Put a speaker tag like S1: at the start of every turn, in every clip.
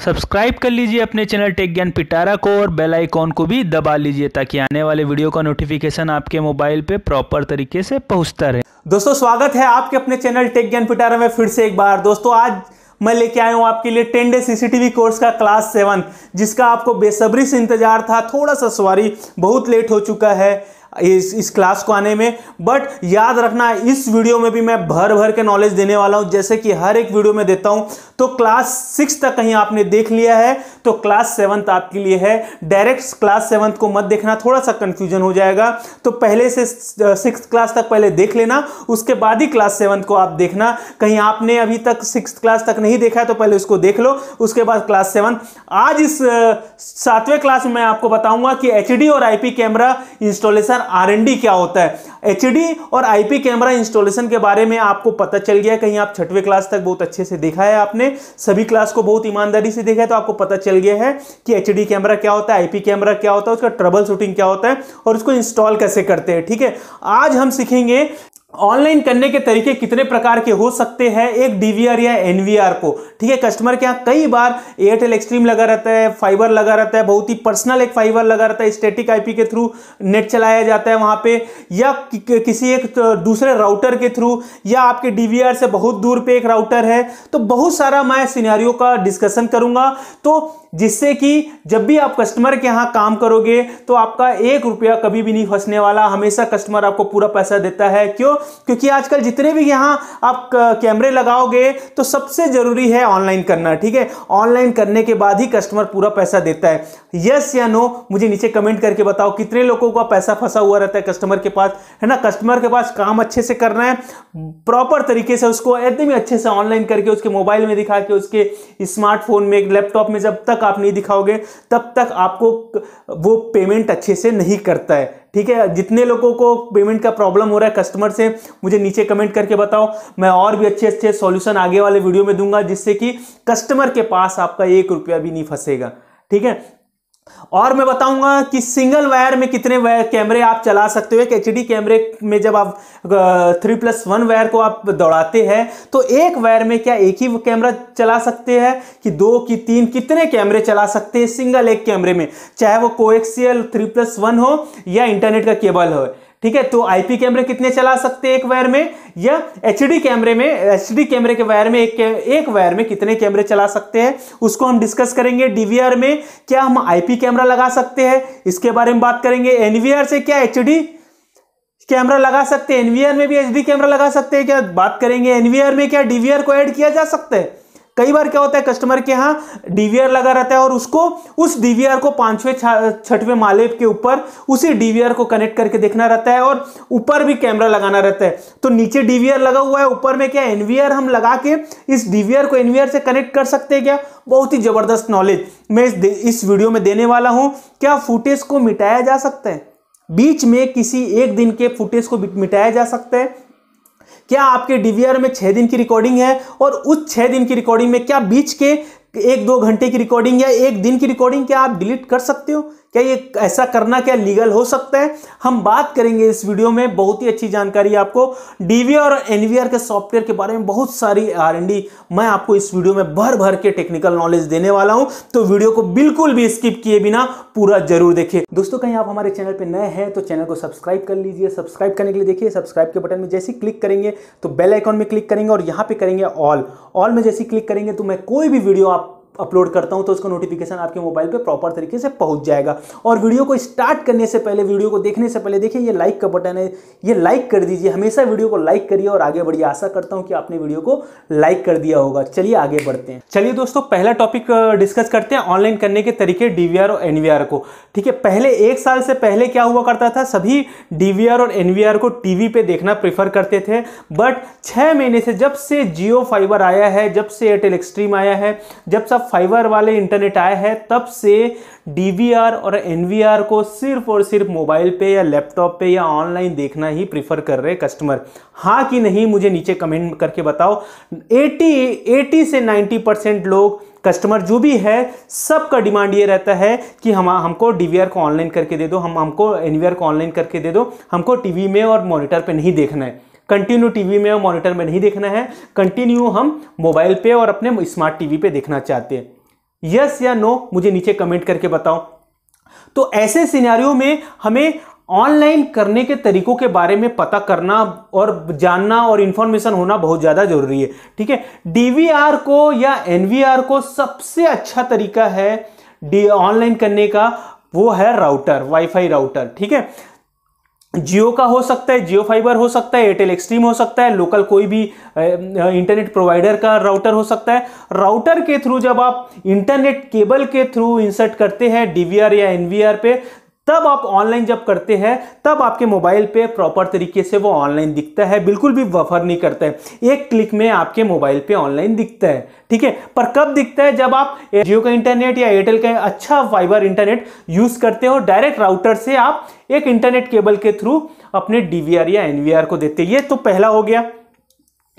S1: Subscribe कर लीजिए अपने चैनल टेक ज्ञान पिटारा को और बेल आइकॉन को भी दबा लीजिए ताकि आने वाले वीडियो का नोटिफिकेशन आपके मोबाइल पे प्रॉपर तरीके से पहुंचता रहे।
S2: दोस्तों स्वागत है आपके अपने चैनल टेक ज्ञान पिटारा में फिर से एक बार। दोस्तों आज मैं लेके आया हूं आपके लिए 10 डे सीसीटीवी कोर्स का क्लास 7 जिसका आपको बेसब्री से इंतजार था। थोड़ा सा सॉरी, बहुत लेट हो चुका है इस क्लास को आने में, बट याद रखना इस वीडियो में भी मैं भर भर के नॉलेज देने वाला हूं जैसे कि हर एक वीडियो में देता हूं। तो क्लास 6 तक कहीं आपने देख लिया है तो क्लास 7 आपके लिए है। डायरेक्ट क्लास 7 को मत देखना, थोड़ा सा कंफ्यूजन हो जाएगा। तो पहले से 6th क्लास तक पहले देख लेना, उसके बाद ही क्लास 7 को आप देखना। कहीं आपने अभी तक 6th क्लास तक नहीं देखा है तो पहले उसको देख लो, उसके बाद क्लास 7। आज इस 7वें क्लास में मैं आपको बताऊंगा कि एचडी और आईपी कैमरा इंस्टॉलेशन आरएनडी क्या होता है। एचडी और आईपी कैमरा इंस्टॉलेशन के बारे में आपको पता चल गया। कहीं आप 6वीं क्लास तक बहुत अच्छे से देखा है, आपने सभी क्लास को बहुत ईमानदारी से देखा है तो आपको पता चल गया है कि एचडी कैमरा क्या होता है, आईपी कैमरा क्या होता है, उसका ट्रबल शूटिंग क्या होता है और उसको इंस्टॉल कैसे करते हैं। ठीक है, आज हम सीखेंगे ऑनलाइन करने के तरीके कितने प्रकार के हो सकते हैं एक डीवीआर या एनवीआर को। ठीक है, कस्टमर के यहाँ कई बार एयरटेल एक्सट्रीम लगा रहता है, फाइबर लगा रहता है, बहुत ही पर्सनल एक फाइबर लगा रहता है, स्टैटिक आईपी के थ्रू नेट चलाया जाता है वहां पे, या किसी एक दूसरे राउटर के थ्रू, या आपके डीवीआर से बहुत दूर पे एक राउटर है। तो बहुत सारा मैं सिनेरियो का डिस्कशन करूंगा, तो जिससे कि जब भी आप कस्टमर के यहाँ काम करोगे तो आपका 1 रुपया कभी भी नहीं फंसने वाला। हमेशा कस्टमर आपको पूरा पैसा देता है। क्यों? क्योंकि आजकल जितने भी यहाँ आप कैमरे लगाओगे तो सबसे जरूरी है ऑनलाइन करना। ठीक है, ऑनलाइन करने के बाद ही कस्टमर पूरा पैसा देता है। यस या नो मुझे नीचे कमेंट करके बताओ कितने लोगों का पैसा फंसा हुआ रहता है कस्टमर के पास, है ना। कस्टमर के पास काम अच्छे से करना है, प्रॉपर तरीके से उसको एकदम अच्छे से ऑनलाइन करके उसके मोबाइल में दिखा के, उसके स्मार्टफोन में, लैपटॉप में जब तक आप नहीं दिखाओगे तब तक आपको वो पेमेंट अच्छे से नहीं करता है। ठीक है, जितने लोगों को पेमेंट का प्रॉब्लम हो रहा है कस्टमर से मुझे नीचे कमेंट करके बताओ। मैं और भी अच्छे अच्छे सॉल्यूशन आगे वाले वीडियो में दूंगा जिससे कि कस्टमर के पास आपका 1 रुपया भी नहीं फंसेगा। ठीक है, और मैं बताऊंगा कि सिंगल वायर में कितने कैमरे आप चला सकते हो। एक एचडी कैमरे में जब आप 3+1 वायर को आप दौड़ाते हैं तो एक वायर में क्या एक ही कैमरा चला सकते हैं कि 2 कि 3, कितने कैमरे चला सकते हैं सिंगल एक कैमरे में, चाहे वो कोएक्सियल 3+1 हो या इंटरनेट का केबल हो। ठीक है, तो आईपी कैमरे कितने चला सकते हैं एक वायर में, या एचडी कैमरे में, एचडी कैमरे के वायर में एक वायर में कितने कैमरे चला सकते हैं उसको हम डिस्कस करेंगे। डीवीआर में क्या हम आईपी कैमरा लगा सकते हैं इसके बारे में बात करेंगे। एनवीआर से क्या एचडी कैमरा लगा सकते हैं, एनवीआर में भी एचडी कैमरा लगा सकते हैं क्या, बात करेंगे। एनवीआर में क्या डीवीआर को ऐड किया जा सकता है। कई बार क्या होता है कस्टमर के यहाँ डीवीआर लगा रहता है और उसको उस डीवीआर को 5वें 6वें माले के ऊपर उसी डीवीआर को कनेक्ट करके देखना रहता है और ऊपर भी कैमरा लगाना रहता है। तो नीचे डीवीआर लगा हुआ है, ऊपर में क्या एनवीआर हम लगा के इस डीवीआर को एनवीआर से कनेक्ट कर सकते हैं क्या। बहुत ही जबरदस्त नॉलेज मैं इस वीडियो में देने वाला हूं। क्या फुटेज को मिटाया जा सकता है, बीच में किसी एक दिन के फुटेज को मिटाया जा सकता है। क्या आपके डीवीआर में 6 दिन की रिकॉर्डिंग है और उस 6 दिन की रिकॉर्डिंग में क्या बीच के 1-2 घंटे की रिकॉर्डिंग या 1 दिन की रिकॉर्डिंग क्या आप डिलीट कर सकते हो। क्या ये ऐसा करना क्या लीगल हो सकता है, हम बात करेंगे इस वीडियो में। बहुत ही अच्छी जानकारी आपको डीवीआर और एनवीआर के सॉफ्टवेयर के बारे में, बहुत सारी आरएनडी मैं आपको इस वीडियो में भर भर के टेक्निकल नॉलेज देने वाला हूं। तो वीडियो को बिल्कुल भी स्किप किए बिना पूरा जरूर देखिए। दोस्तों कहीं आप हमारे चैनल पर नए हैं तो चैनल को सब्सक्राइब कर लीजिए। सब्सक्राइब करने के लिए देखिए सब्सक्राइब के बटन में जैसे क्लिक करेंगे तो बेल आइकॉन में क्लिक करेंगे और यहां पर करेंगे ऑल में जैसे क्लिक करेंगे तो मैं कोई भी वीडियो आप अपलोड करता हूं तो उसका नोटिफिकेशन आपके मोबाइल पे प्रॉपर तरीके से पहुंच जाएगा। और वीडियो को स्टार्ट करने से पहले, वीडियो को देखने से पहले देखिए ये लाइक का बटन है, ये लाइक कर दीजिए। हमेशा वीडियो को लाइक करिए और आगे बढ़िए। आशा करता हूं कि आपने वीडियो को लाइक कर दिया होगा। चलिए आगे बढ़ते हैं। चलिए दोस्तों पहला टॉपिक डिस्कस करते हैं ऑनलाइन करने के तरीके डीवीआर और एनवीआर को। ठीक है, पहले 1 साल से पहले क्या हुआ करता था, सभी डीवीआर और एनवीआर को टीवी पे देखना प्रेफर करते थे। बट 6 महीने से जब से जियो फाइबर आया है, जब से एयरटेल एक्सट्रीम आया है, जब सब फाइबर वाले इंटरनेट आया है, तब से डीवीआर और एनवीआर को सिर्फ और सिर्फ मोबाइल पे या लैपटॉप पे या ऑनलाइन देखना ही प्रेफर कर रहे कस्टमर। हाँ कि नहीं मुझे नीचे कमेंट करके बताओ। 80 से 90% लोग कस्टमर जो भी है सबका डिमांड ये रहता है कि हमको डीवीआर को ऑनलाइन करके दे दो, हमको एनवीआर को ऑनलाइन करके दे दो, हमको टीवी में और मॉनिटर पे नहीं देखना है। कंटिन्यू टीवी में और मॉनिटर में नहीं देखना है, कंटिन्यू हम मोबाइल पे और अपने स्मार्ट टीवी पे देखना चाहते हैं। यस या नो मुझे नीचे कमेंट करके बताओ। तो ऐसे सिनेरियो में हमें ऑनलाइन करने के तरीकों के बारे में पता करना और जानना और इंफॉर्मेशन होना बहुत ज़्यादा जरूरी है। ठीक है, डीवीआर को या एनवीआर को सबसे अच्छा तरीका है ऑनलाइन करने का, वो है राउटर, वाईफाई राउटर। ठीक है, जियो का हो सकता है, जियो फाइबर हो सकता है, एयरटेल एक्सट्रीम हो सकता है, लोकल कोई भी इंटरनेट प्रोवाइडर का राउटर हो सकता है। राउटर के थ्रू जब आप इंटरनेट केबल के थ्रू इंसर्ट करते हैं डीवीआर या एनवीआर पे, तब आप ऑनलाइन जब करते हैं तब आपके मोबाइल पे प्रॉपर तरीके से वो ऑनलाइन दिखता है, बिल्कुल भी बफर नहीं करता है, एक क्लिक में आपके मोबाइल पे ऑनलाइन दिखता है। ठीक है, पर कब दिखता है? जब आप जियो का इंटरनेट या एयरटेल का अच्छा फाइबर इंटरनेट यूज करते हो, डायरेक्ट राउटर से आप एक इंटरनेट केबल के थ्रू अपने डीवीआर या एनवीआर को देते हैं। ये तो पहला हो गया,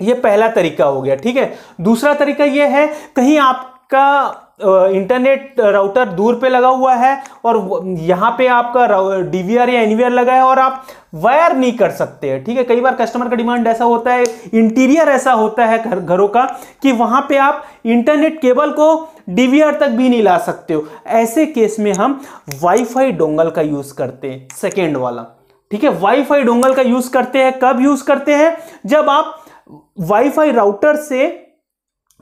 S2: ये पहला तरीका हो गया। ठीक है, दूसरा तरीका ये है, कहीं आपका इंटरनेट राउटर दूर पे लगा हुआ है और यहाँ पे आपका डीवीआर या एनवीआर लगा है और आप वायर नहीं कर सकते हैं। ठीक है, कई बार कस्टमर का डिमांड ऐसा होता है, इंटीरियर ऐसा होता है घरों का कि वहां पे आप इंटरनेट केबल को डीवीआर तक भी नहीं ला सकते हो। ऐसे केस में हम वाईफाई डोंगल का यूज करते हैं, सेकेंड वाला। ठीक है, वाईफाई डोंगल का यूज करते हैं, कब यूज करते हैं? जब आप वाईफाई राउटर से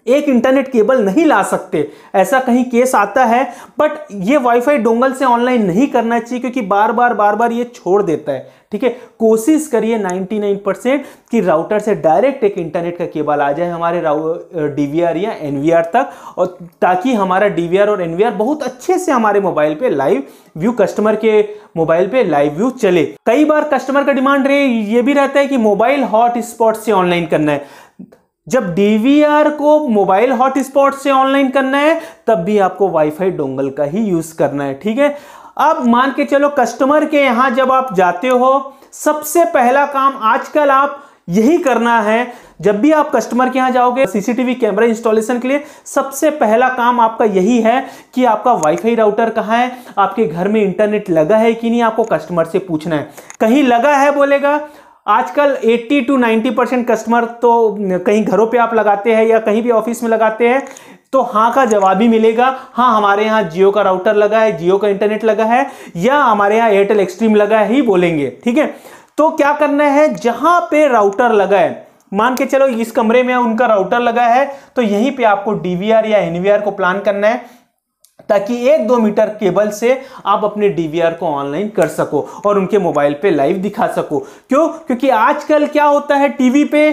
S2: एक इंटरनेट केबल नहीं ला सकते, ऐसा कहीं केस आता है, बट ये वाईफाई डोंगल से ऑनलाइन नहीं करना चाहिए क्योंकि बार बार ये छोड़ देता है। ठीक है, कोशिश करिए 99% कि राउटर से डायरेक्ट एक इंटरनेट का केबल आ जाए हमारे डीवीआर या एनवीआर तक, और ताकि हमारा डीवीआर और एनवीआर बहुत अच्छे से हमारे मोबाइल पे लाइव व्यू, कस्टमर के मोबाइल पे लाइव व्यू चले। कई बार कस्टमर का डिमांड ये भी रहता है कि मोबाइल हॉटस्पॉट से ऑनलाइन करना है। जब डीवीआर को मोबाइल हॉटस्पॉट से ऑनलाइन करना है, तब भी आपको वाईफाई डोंगल का ही यूज करना है। ठीक है, अब मान के चलो कस्टमर के यहां जब आप जाते हो, सबसे पहला काम आजकल आप यही करना है। जब भी आप कस्टमर के यहां जाओगे सीसीटीवी कैमरा इंस्टॉलेशन के लिए, सबसे पहला काम आपका यही है कि आपका वाईफाई राउटर कहां है, आपके घर में इंटरनेट लगा है कि नहीं, आपको कस्टमर से पूछना है। कहीं लगा है बोलेगा, आजकल 80 to 90% कस्टमर तो कहीं घरों पे आप लगाते हैं या कहीं भी ऑफिस में लगाते हैं, तो हाँ का जवाब ही मिलेगा। हाँ, हमारे यहाँ जियो का राउटर लगा है, जियो का इंटरनेट लगा है, या हमारे यहाँ एयरटेल एक्सट्रीम लगा है ही बोलेंगे। ठीक है, तो क्या करना है, जहां पे राउटर लगा है, मान के चलो इस कमरे में उनका राउटर लगा है, तो यहीं पे आपको डीवीआर या एनवीआर को प्लान करना है ताकि 1-2 मीटर केबल से आप अपने डीवीआर को ऑनलाइन कर सको और उनके मोबाइल पे लाइव दिखा सको। क्यों? क्योंकि आजकल क्या होता है, टीवी पे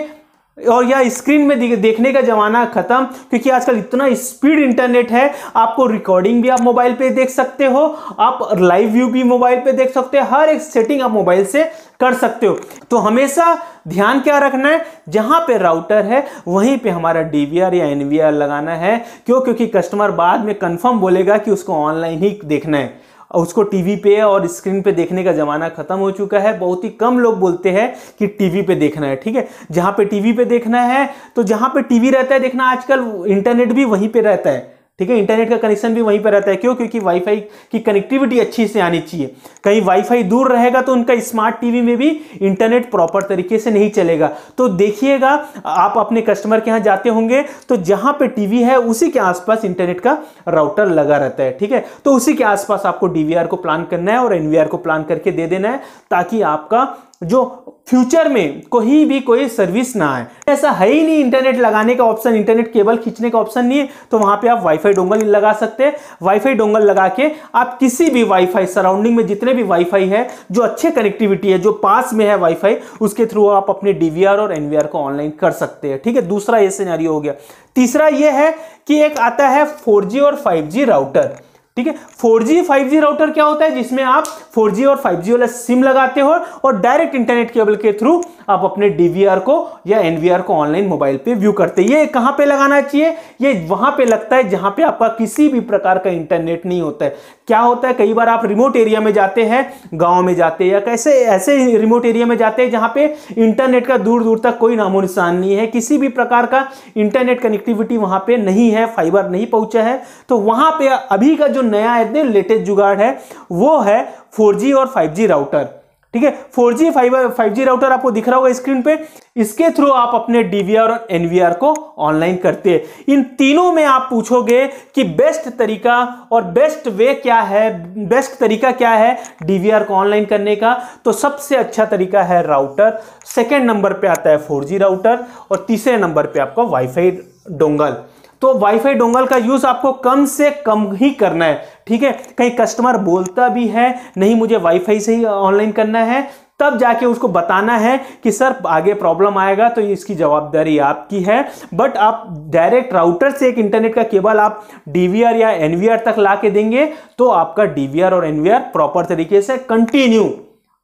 S2: और या स्क्रीन में देखने का जमाना खत्म, क्योंकि आजकल इतना स्पीड इंटरनेट है, आपको रिकॉर्डिंग भी आप मोबाइल पे देख सकते हो, आप लाइव व्यू भी मोबाइल पे देख सकते हो, हर एक सेटिंग आप मोबाइल से कर सकते हो। तो हमेशा ध्यान क्या रखना है, जहां पे राउटर है वहीं पे हमारा डीवीआर या एनवीआर लगाना है। क्यों? क्योंकि कस्टमर बाद में कंफर्म बोलेगा कि उसको ऑनलाइन ही देखना है, उसको टीवी पे और स्क्रीन पे देखने का जमाना खत्म हो चुका है। बहुत ही कम लोग बोलते हैं कि टीवी पे देखना है। ठीक है, जहां पे टीवी पे देखना है, तो जहां पे टीवी रहता है देखना, आजकल इंटरनेट भी वहीं पे रहता है। ठीक है, इंटरनेट का कनेक्शन भी वहीं पर रहता है। क्यों? क्योंकि वाईफाई की कनेक्टिविटी अच्छी से आनी चाहिए। कहीं वाईफाई दूर रहेगा तो उनका स्मार्ट टीवी में भी इंटरनेट प्रॉपर तरीके से नहीं चलेगा। तो देखिएगा, आप अपने कस्टमर के यहाँ जाते होंगे तो जहां पे टीवी है उसी के आसपास इंटरनेट का राउटर लगा रहता है। ठीक है, तो उसी के आसपास आपको डीवीआर को प्लान करना है और एनवीआर को प्लान करके दे देना है, ताकि आपका जो फ्यूचर में कोई सर्विस ना आए। ऐसा है ही नहीं इंटरनेट लगाने का ऑप्शन, इंटरनेट केबल खींचने का ऑप्शन नहीं है, तो वहां पे आप वाईफाई डोंगल लगा सकते हैं। वाईफाई डोंगल लगा के आप किसी भी वाईफाई, सराउंडिंग में जितने भी वाईफाई है, जो अच्छे कनेक्टिविटी है, जो पास में है वाईफाई, उसके थ्रू आप अपने डीवीआर और एनवीआर को ऑनलाइन कर सकते हैं। ठीक है, दूसरा ये सिनेरियो हो गया। तीसरा ये है कि एक आता है 4G और 5G राउटर। ठीक है, 4G 5G राउटर क्या होता है, जिसमें आप 4G और 5G वाला सिम लगाते हो और डायरेक्ट इंटरनेट केबल के थ्रू आप अपने डीवीआर को या एनवीआर को ऑनलाइन मोबाइल पे व्यू करते हैं। ये कहां पे लगाना चाहिए? ये वहां पे लगता है जहां पे आपका किसी भी प्रकार का इंटरनेट नहीं होता है। क्या होता है, कई बार आप रिमोट एरिया में जाते हैं, गांव में जाते हैं या कैसे ऐसे रिमोट एरिया में जाते हैं जहां पे इंटरनेट का दूर दूर तक कोई नामो निशान नहीं है, किसी भी प्रकार का इंटरनेट कनेक्टिविटी वहां पे नहीं है, फाइबर नहीं पहुंचा है। तो वहां पे अभी का जो नया लेटेस्ट जुगाड़ है वो है 4G और 5G राउटर। ठीक है। 4G 5G राउटर आपको दिख रहा होगा स्क्रीन पे, इसके थ्रू आप अपने DVR और NVR को ऑनलाइन करते हैं। इन तीनों में आप पूछोगे कि बेस्ट तरीका और बेस्ट वे क्या है, बेस्ट तरीका क्या है DVR को ऑनलाइन करने का, तो सबसे अच्छा तरीका है राउटर, सेकेंड नंबर पे आता है 4G राउटर और तीसरे नंबर पे आपका वाईफाई डोंगल। तो वाईफाई डोंगल का यूज आपको कम से कम ही करना है, ठीक है। कहीं कस्टमर बोलता भी है नहीं मुझे वाईफाई से ही ऑनलाइन करना है, तब जाके उसको बताना है कि सर आगे प्रॉब्लम आएगा तो इसकी जवाबदारी आपकी है। बट आप डायरेक्ट राउटर से एक इंटरनेट का केबल आप DVR या NVR तक ला के देंगे तो आपका DVR और NVR प्रॉपर तरीके से कंटिन्यू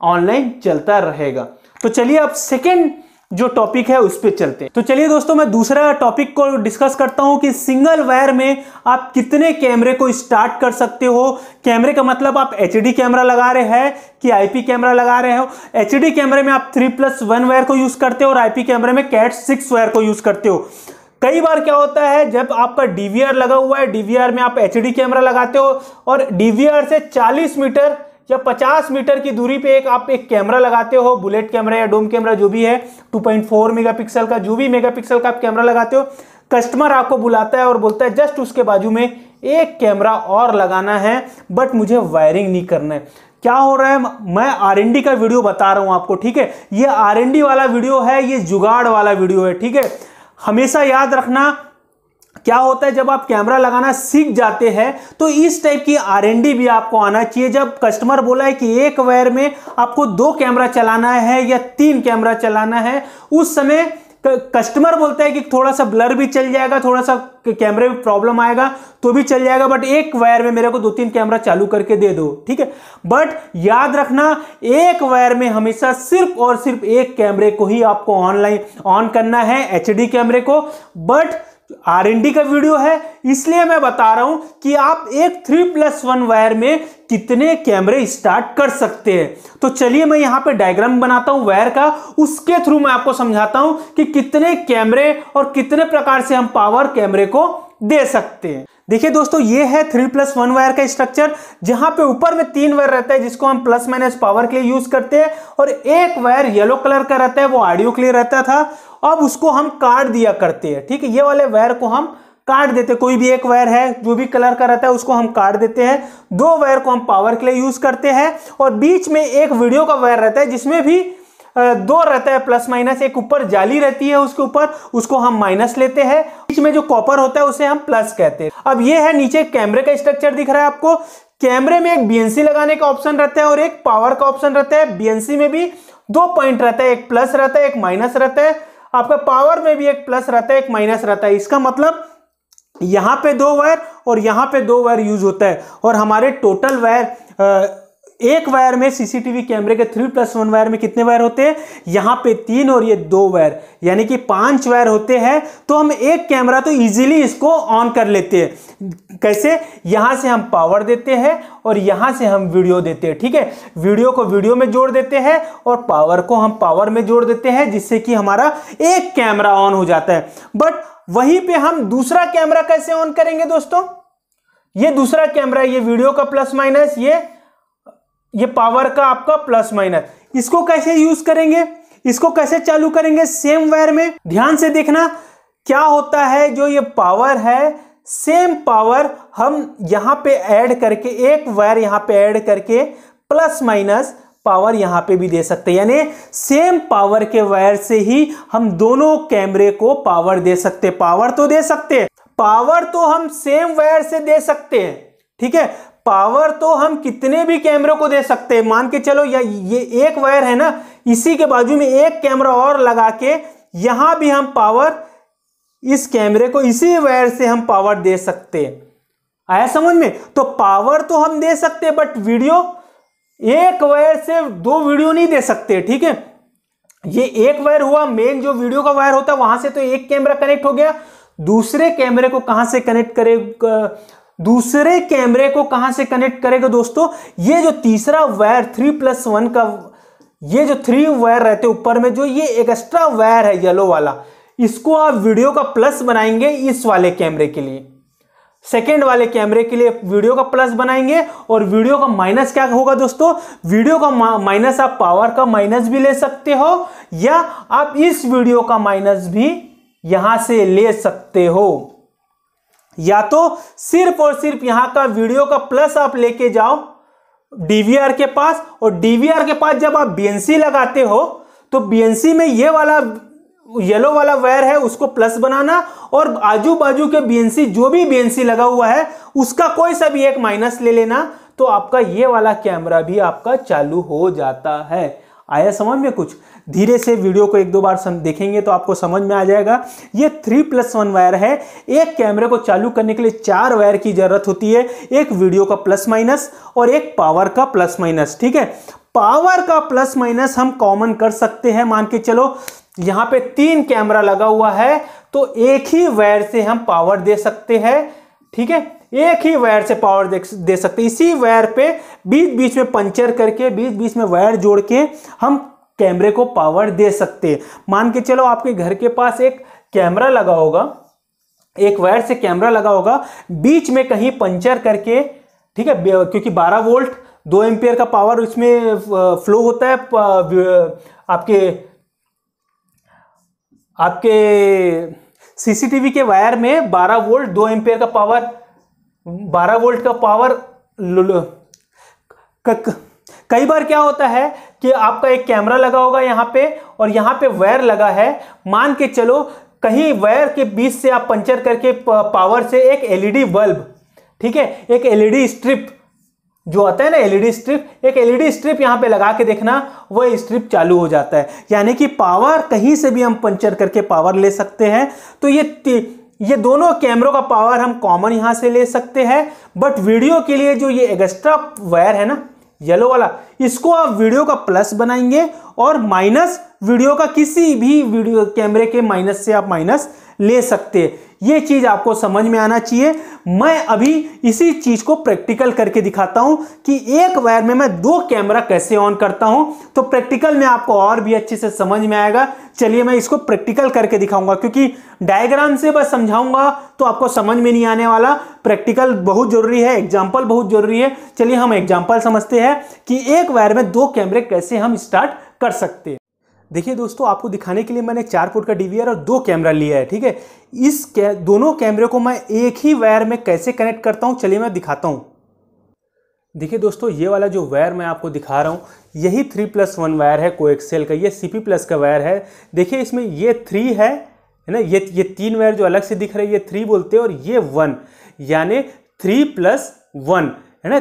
S2: ऑनलाइन चलता रहेगा। तो चलिए अब सेकेंड जो टॉपिक है उस पे चलते हैं। तो चलिए दोस्तों मैं दूसरा टॉपिक को डिस्कस करता हूं कि सिंगल वायर में आप कितने कैमरे को स्टार्ट कर सकते हो। कैमरे का मतलब आप HD कैमरा लगा रहे हैं कि IP कैमरा लगा रहे हो। HD कैमरे में आप 3+1 वायर को यूज करते हो और IP कैमरे में CAT6 वायर को यूज करते हो। कई बार क्या होता है जब आपका DVR लगा हुआ है, DVR में आप HD कैमरा लगाते हो और DVR से 40 मीटर या 50 मीटर की दूरी पे आप एक कैमरा लगाते हो, बुलेट कैमरा या डोम कैमरा जो भी है, 2.4 मेगापिक्सल का जो भी मेगापिक्सल का आप कैमरा लगाते हो। कस्टमर आपको बुलाता है और बोलता है जस्ट उसके बाजू में एक कैमरा और लगाना है बट मुझे वायरिंग नहीं करना है। क्या हो रहा है, मैं R&D का वीडियो बता रहा हूं आपको, ठीक है। ये R&D वाला वीडियो है, ये जुगाड़ वाला वीडियो है, ठीक है। हमेशा याद रखना क्या होता है जब आप कैमरा लगाना सीख जाते हैं तो इस टाइप की R&D भी आपको आना चाहिए। जब कस्टमर बोला है कि एक वायर में आपको 2 कैमरा चलाना है या 3 कैमरा चलाना है, उस समय कस्टमर बोलता है कि थोड़ा सा ब्लर भी चल जाएगा, थोड़ा सा कैमरे में प्रॉब्लम आएगा तो भी चल जाएगा, बट एक वायर में मेरे को 2-3 कैमरा चालू करके दे दो, ठीक है। बट याद रखना एक वायर में हमेशा सिर्फ और सिर्फ एक कैमरे को ही आपको ऑनलाइन ऑन करना है, HD कैमरे को। बट R&D का वीडियो है इसलिए मैं बता रहा हूं कि आप एक 3+1 वायर में कितने कैमरे स्टार्ट कर सकते हैं। तो चलिए मैं यहां पे डायग्राम बनाता हूं वायर का, उसके थ्रू मैं आपको समझाता हूं कि कितने कैमरे और कितने प्रकार से हम पावर कैमरे को दे सकते हैं। देखिए दोस्तों ये है 3+1 वायर का स्ट्रक्चर, जहां पे ऊपर में 3 वायर रहता है जिसको हम प्लस माइनस पावर के लिए यूज करते हैं और एक वायर येलो कलर का रहता है वो ऑडियो के लिए रहता था। अब उसको हम काट दिया करते हैं, ठीक है। ये वाले वायर को हम काट देते, कोई भी एक वायर है जो भी कलर का रहता है उसको हम काट देते हैं। 2 वायर को हम पावर के लिए यूज करते हैं और बीच में एक वीडियो का वायर रहता है जिसमें भी 2 रहता है प्लस माइनस, एक ऊपर जाली रहती है उसके ऊपर, उसको हम माइनस लेते हैं, बीच में जो कॉपर होता है उसे हम प्लस कहते हैं। अब ये है नीचे कैमरे का स्ट्रक्चर दिख रहा है आपको। कैमरे में एक BNC लगाने का ऑप्शन रहता है और एक पावर का ऑप्शन रहता है। BNC में भी 2 पॉइंट रहता है, एक प्लस रहता है एक माइनस रहता है। आपका पावर में भी एक प्लस रहता है एक माइनस रहता है। इसका मतलब यहां पे 2 वायर और यहां पे 2 वायर यूज होता है और हमारे टोटल वायर एक वायर में CCTV कैमरे के 3+1 वायर में कितने वायर होते हैं, यहां पे 3 और ये 2 वायर यानी कि 5 वायर होते हैं। तो हम एक कैमरा तो इजीली इसको ऑन कर लेते हैं। कैसे, यहां से हम पावर देते हैं और यहां से हम वीडियो देते हैं, ठीक है। वीडियो को वीडियो में जोड़ देते हैं और पावर को हम पावर में जोड़ देते हैं जिससे कि हमारा एक कैमरा ऑन हो जाता है। बट वहीं पे हम दूसरा कैमरा कैसे ऑन करेंगे दोस्तों, ये दूसरा कैमरा, ये वीडियो का प्लस माइनस, ये पावर का आपका प्लस माइनस, इसको कैसे यूज करेंगे, इसको कैसे चालू करेंगे सेम वायर में। ध्यान से देखना क्या होता है, जो ये पावर है सेम पावर हम यहां पे ऐड करके, एक वायर यहां पे ऐड करके प्लस माइनस पावर यहां पे भी दे सकते हैं। यानी सेम पावर के वायर से ही हम दोनों कैमरे को पावर दे सकते हैं। पावर तो दे सकते हैं, पावर तो हम सेम वायर से दे सकते हैं, ठीक है। पावर तो हम कितने भी कैमरे को दे सकते हैं। मान के चलो या ये एक वायर है ना, इसी के बाजू में एक कैमरा और लगा के यहां भी हम पावर, इस कैमरे को इसी वायर से हम पावर दे सकते हैं। आया समझ में। तो पावर तो हम दे सकते हैं बट वीडियो एक वायर से 2 वीडियो नहीं दे सकते, ठीक है। ये एक वायर हुआ, मेन जो वीडियो का वायर होता है वहां से तो एक कैमरा कनेक्ट हो गया। दूसरे कैमरे को कहां से कनेक्ट करेगा, दूसरे कैमरे को कहां से कनेक्ट करेगा दोस्तों, ये जो तीसरा वायर 3+1 का, ये जो 3 वायर रहते ऊपर में, जो ये एक्स्ट्रा वायर है येलो वाला, इसको आप वीडियो का प्लस बनाएंगे इस वाले कैमरे के लिए। सेकेंड वाले कैमरे के लिए वीडियो का प्लस बनाएंगे और वीडियो का माइनस क्या होगा दोस्तों, वीडियो का माइनस आप पावर का माइनस भी ले सकते हो या आप इस वीडियो का माइनस भी यहां से ले सकते हो, या तो सिर्फ और सिर्फ यहां का वीडियो का प्लस आप लेके जाओ डीवीआर के पास, और डीवीआर के पास जब आप बीएनसी लगाते हो तो बीएनसी में ये वाला येलो वाला वायर है उसको प्लस बनाना और आजू बाजू के बीएनसी जो भी बीएनसी लगा हुआ है उसका कोई सा भी एक माइनस ले लेना, तो आपका ये वाला कैमरा भी आपका चालू हो जाता है। आया समझ में? कुछ धीरे से वीडियो को एक दो बार देखेंगे तो आपको समझ में आ जाएगा। ये 3+1 वायर है। एक कैमरे को चालू करने के लिए 4 वायर की जरूरत होती है, एक वीडियो का प्लस माइनस और एक पावर का प्लस माइनस। ठीक है, पावर का प्लस माइनस हम कॉमन कर सकते हैं। मान के चलो यहां पे 3 कैमरा लगा हुआ है तो एक ही वायर से हम पावर दे सकते हैं। ठीक है, एक ही वायर से पावर दे सकते हैं। इसी वायर पे बीच बीच में पंचर करके बीच बीच में वायर जोड़ के हम कैमरे को पावर दे सकते हैं। मान के चलो आपके घर के पास एक कैमरा लगा होगा, एक वायर से कैमरा लगा होगा, बीच में कहीं पंचर करके, ठीक है, क्योंकि 12 वोल्ट 2 एम्पियर का पावर उसमें फ्लो होता है आपके सीसीटीवी के वायर में 12 वोल्ट 2 एम्पियर का पावर, 12 वोल्ट का पावर। कई बार क्या होता है कि आपका एक कैमरा लगा होगा यहां पे और यहां पे वायर लगा है, मान के चलो कहीं वायर के बीच से आप पंचर करके पावर से एक एलईडी बल्ब, ठीक है, एक एलईडी स्ट्रिप जो आता है ना, एलईडी स्ट्रिप, एक एलईडी स्ट्रिप यहां पे लगा के देखना, वह स्ट्रिप चालू हो जाता है। यानी कि पावर कहीं से भी हम पंचर करके पावर ले सकते हैं। तो ये दोनों कैमरों का पावर हम कॉमन यहां से ले सकते हैं। बट वीडियो के लिए जो ये एक्स्ट्रा वायर है ना, येलो वाला, इसको आप वीडियो का प्लस बनाएंगे और माइनस वीडियो का किसी भी वीडियो कैमरे के माइनस से आप माइनस ले सकते हैं। ये चीज आपको समझ में आना चाहिए। मैं अभी इसी चीज को प्रैक्टिकल करके दिखाता हूं कि एक वायर में मैं 2 कैमरा कैसे ऑन करता हूं, तो प्रैक्टिकल में आपको और भी अच्छे से समझ में आएगा। चलिए मैं इसको प्रैक्टिकल करके दिखाऊंगा, क्योंकि डायग्राम से बस समझाऊंगा तो आपको समझ में नहीं आने वाला। प्रैक्टिकल बहुत जरूरी है, एग्जाम्पल बहुत जरूरी है। चलिए हम एग्जाम्पल समझते हैं कि एक वायर में 2 कैमरे कैसे हम स्टार्ट कर सकते हैं। देखिए दोस्तों, आपको दिखाने के लिए मैंने 4 फुट का डीवीआर और 2 कैमरा लिया है। ठीक है, इस दोनों कैमरे को मैं एक ही वायर में कैसे कनेक्ट करता हूं, चलिए मैं दिखाता हूं। देखिए दोस्तों, ये वाला जो वायर मैं आपको दिखा रहा हूं, यही 3+1 वायर है कोएक्सियल का। ये CP+ का वायर है। देखिए इसमें ये 3 है ना, ये 3 वायर जो अलग से दिख रहे हैं ये 3 बोलते हैं, और ये 1, यानी 3+1 है ना,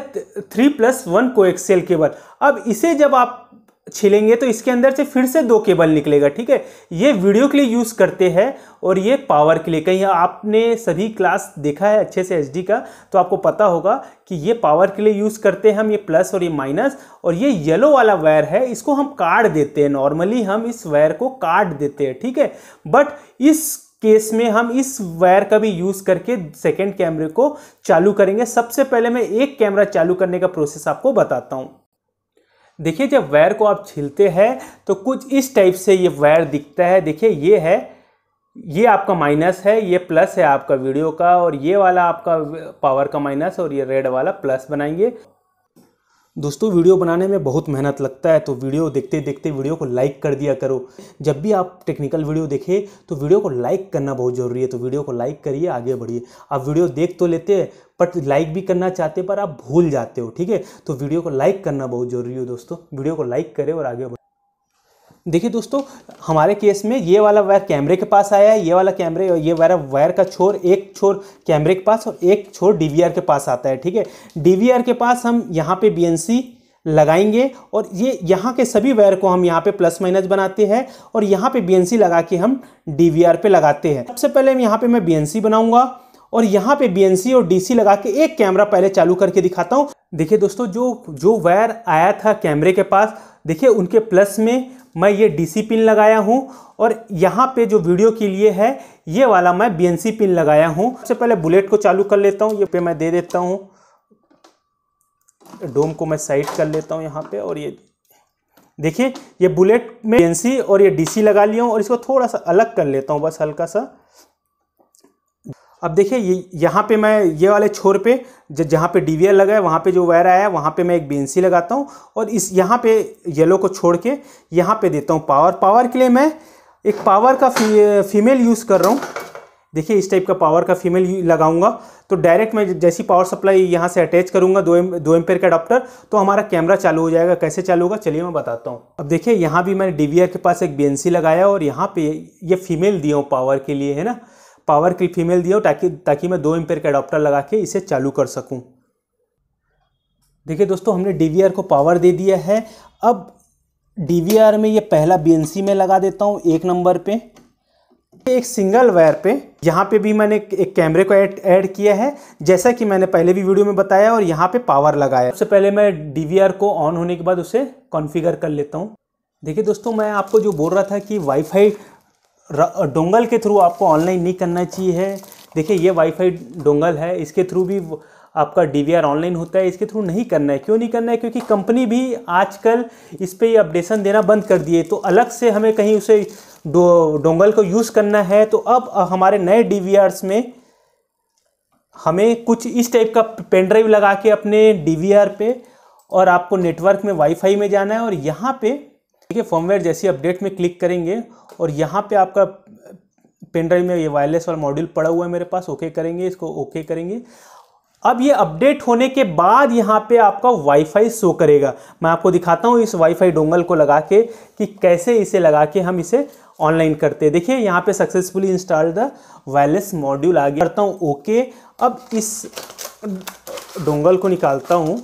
S2: 3+1 कोएक्सियल केबल। अब इसे जब आप छिलेंगे तो इसके अंदर से फिर से 2 केबल निकलेगा। ठीक है, ये वीडियो के लिए यूज करते हैं और ये पावर के लिए। कहीं आपने सभी क्लास देखा है अच्छे से HD का, तो आपको पता होगा कि ये पावर के लिए यूज करते हैं हम, ये प्लस और ये माइनस। और ये येलो वाला वायर है, इसको हम काट देते हैं। नॉर्मली हम इस वायर को काट देते हैं। ठीक है, बट इस केस में हम इस वायर का भी यूज करके सेकेंड कैमरे को चालू करेंगे। सबसे पहले मैं एक कैमरा चालू करने का प्रोसेस आपको बताता हूं। देखिए, जब वायर को आप छीलते हैं तो कुछ इस टाइप से ये वायर दिखता है। देखिए ये है, ये आपका माइनस है, ये प्लस है आपका वीडियो का, और ये वाला आपका पावर का माइनस, और ये रेड वाला प्लस बनाएंगे। दोस्तों, वीडियो बनाने में बहुत मेहनत लगता है, तो वीडियो देखते देखते वीडियो को लाइक कर दिया करो। जब भी आप टेक्निकल वीडियो देखें तो वीडियो को लाइक करना बहुत ज़रूरी है, तो वीडियो को लाइक करिए, आगे बढ़िए। आप वीडियो देख तो लेते हैं बट लाइक भी करना चाहते पर आप भूल जाते हो। ठीक है, तो वीडियो को लाइक करना बहुत ज़रूरी है दोस्तों। वीडियो को लाइक करें और आगे बढ़े। देखिए दोस्तों, हमारे केस में ये वाला वायर कैमरे के पास आया है, ये वाला कैमरे, ये वायर का छोर, एक छोर कैमरे के पास और एक छोर डीवीआर के पास आता है। ठीक है, डीवीआर के पास हम यहाँ पे BNC लगाएंगे और ये यहाँ के सभी वायर को हम यहाँ पे प्लस माइनस बनाते हैं और यहाँ पे BNC लगा के हम डीवीआर पे लगाते हैं। सबसे पहले यहाँ पे मैं BNC बनाऊंगा और यहाँ पे BNC और DC लगा के एक कैमरा पहले चालू करके दिखाता हूँ। देखिए दोस्तों, जो वायर आया था कैमरे के पास, देखिए उनके प्लस में मैं ये DC पिन लगाया हूँ और यहाँ पे जो वीडियो के लिए है ये वाला मैं BNC पिन लगाया हूँ। सबसे पहले बुलेट को चालू कर लेता हूँ। ये पे मैं दे देता हूँ, डोम को मैं साइड कर लेता हूँ यहाँ पे, और ये देखिए ये बुलेट में BNC और ये DC लगा लिया हूँ और इसको थोड़ा सा अलग कर लेता हूँ, बस हल्का सा। अब देखिए यहाँ पे मैं ये वाले छोर पे जहाँ पे डीवीआर लगा है वहाँ पे जो वायर आया है वहाँ पे मैं एक बीएनसी लगाता हूँ और इस यहाँ पे येलो को छोड़ के यहाँ पे देता हूँ पावर। पावर के लिए मैं एक पावर का फीमेल यूज़ कर रहा हूँ। देखिए इस टाइप का पावर का फीमेल लगाऊंगा तो डायरेक्ट मैं जैसी पावर सप्लाई यहाँ से अटैच करूँगा 2 एम्पेयर का अडॉप्टर तो हमारा कैमरा चालू हो जाएगा। कैसे चालू होगा चलिए मैं बताता हूँ। अब देखिए यहाँ भी मैंने डीवीआर के पास एक बीएनसी लगाया और यहाँ पे ये फीमेल दिया हूँ पावर के लिए, है ना, पावर की फीमेल दिया हूँ ताकि मैं 2 एम्पेयर का अडॉप्टर लगा के इसे चालू कर सकूँ। देखिए दोस्तों हमने डीवीआर को पावर दे दिया है। अब डीवीआर में ये पहला बीएनसी में लगा देता हूँ 1 नंबर पे, एक सिंगल वायर पे। यहाँ पे भी मैंने एक कैमरे को ऐड किया है जैसा कि मैंने पहले भी वीडियो में बताया और यहाँ पे पावर लगाया। सबसे पहले मैं डीवीआर को ऑन होने के बाद उसे कॉन्फ़िगर कर लेता हूँ। देखिए दोस्तों मैं आपको जो बोल रहा था कि वाईफाई डोंगल के थ्रू आपको ऑनलाइन नहीं करना चाहिए है। देखिए ये वाईफाई डोंगल है, इसके थ्रू भी आपका डीवीआर ऑनलाइन होता है, इसके थ्रू नहीं करना है। क्यों नहीं करना है? क्योंकि कंपनी भी आजकल इस पे अपडेशन देना बंद कर दिए, तो अलग से हमें कहीं उसे डोंगल को यूज़ करना है। तो अब हमारे नए डीवीआर्स में हमें कुछ इस टाइप का पेन ड्राइव लगा के अपने डीवीआर पे और आपको नेटवर्क में वाईफाई में जाना है और यहाँ पे देखिए फर्मवेयर जैसी अपडेट में क्लिक करेंगे और यहाँ पे आपका पेन ड्राइव में ये वायरलेस वाला मॉड्यूल पड़ा हुआ है मेरे पास। ओके करेंगे, इसको ओके करेंगे। अब ये अपडेट होने के बाद यहाँ पे आपका वाईफाई शो करेगा। मैं आपको दिखाता हूँ इस वाईफाई डोंगल को लगा के कि कैसे इसे लगा के हम इसे ऑनलाइन करते हैं। देखिए यहाँ पे successfully install the wireless module आ गया। करता हूँ ओके। अब इस डोंगल को निकालता हूँ।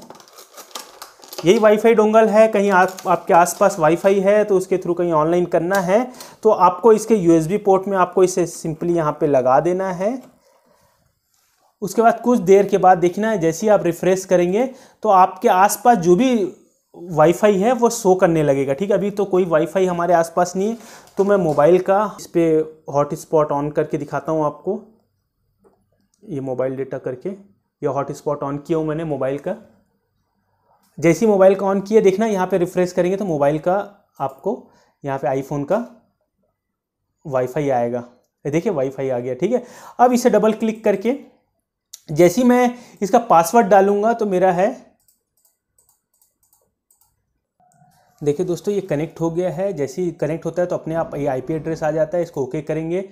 S2: यही वाईफाई डोंगल है। कहीं आपके आसपास वाईफाई है तो उसके थ्रू कहीं ऑनलाइन करना है तो आपको इसके यूएसबी पोर्ट में आपको इसे सिंपली यहाँ पे लगा देना है। उसके बाद कुछ देर के बाद देखना है, जैसे ही आप रिफ्रेश करेंगे तो आपके आसपास जो भी वाईफाई है वो शो करने लगेगा। ठीक है, अभी तो कोई वाईफाई हमारे आसपास नहीं है तो मैं मोबाइल का इस पर हॉटस्पॉट ऑन करके दिखाता हूँ आपको। ये मोबाइल डेटा करके ये हॉटस्पॉट ऑन किया हूँ मैंने मोबाइल का। जैसे ही मोबाइल का ऑन किया देखना यहाँ पे रिफ्रेश करेंगे तो मोबाइल का आपको यहाँ पे आईफोन का वाईफाई आएगा। देखिए वाईफाई आ गया। ठीक है, अब इसे डबल क्लिक करके जैसे ही मैं इसका पासवर्ड डालूंगा तो मेरा है, देखिए दोस्तों ये कनेक्ट हो गया है। जैसे ही कनेक्ट होता है तो अपने आप ये आईपी एड्रेस आ जाता है। इसको ओके करेंगे,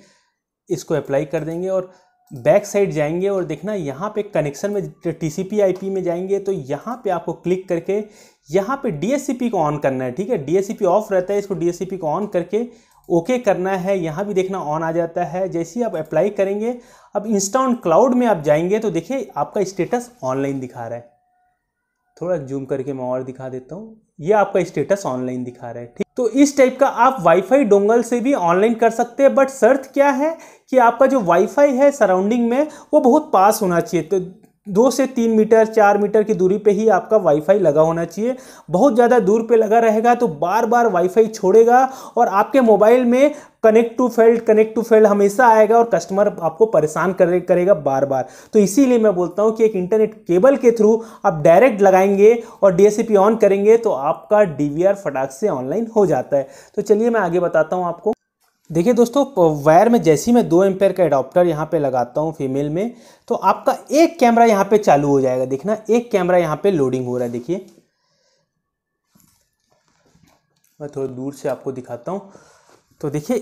S2: इसको अप्लाई कर देंगे और बैक साइड जाएंगे और देखना यहाँ पे कनेक्शन में टीसीपी आईपी में जाएंगे तो यहाँ पे आपको क्लिक करके यहाँ पे डीएचसीपी को ऑन करना है। ठीक है, डीएचसीपी ऑफ रहता है, इसको डीएचसीपी को ऑन करके ओके करना है। यहाँ भी देखना ऑन आ जाता है। जैसे ही आप अप्लाई करेंगे, अब इंस्टा ऑन क्लाउड में आप जाएंगे तो देखिए आपका स्टेटस ऑनलाइन दिखा रहा है। थोड़ा जूम करके मैं और दिखा देता हूँ, ये आपका स्टेटस ऑनलाइन दिखा रहा है। ठीक, तो इस टाइप का आप वाईफाई डोंगल से भी ऑनलाइन कर सकते हैं। बट शर्त क्या है कि आपका जो वाईफाई है सराउंडिंग में वो बहुत पास होना चाहिए। तो 2 से 3 मीटर 4 मीटर की दूरी पे ही आपका वाईफाई लगा होना चाहिए। बहुत ज़्यादा दूर पे लगा रहेगा तो बार बार वाईफाई छोड़ेगा और आपके मोबाइल में कनेक्ट टू फेल्ड हमेशा आएगा और कस्टमर आपको परेशान करेगा बार बार। तो इसीलिए मैं बोलता हूँ कि एक इंटरनेट केबल के थ्रू आप डायरेक्ट लगाएंगे और डीएचसीपी ऑन करेंगे तो आपका डीवीआर फटाक से ऑनलाइन हो जाता है। तो चलिए मैं आगे बताता हूँ आपको। देखिए दोस्तों वायर में जैसे ही मैं 2 एम्पेयर का एडाप्टर यहाँ पे लगाता हूँ फीमेल में तो आपका एक कैमरा यहाँ पे चालू हो जाएगा। देखना एक कैमरा यहाँ पे लोडिंग हो रहा है। देखिए मैं थोड़ा दूर से आपको दिखाता हूँ तो देखिए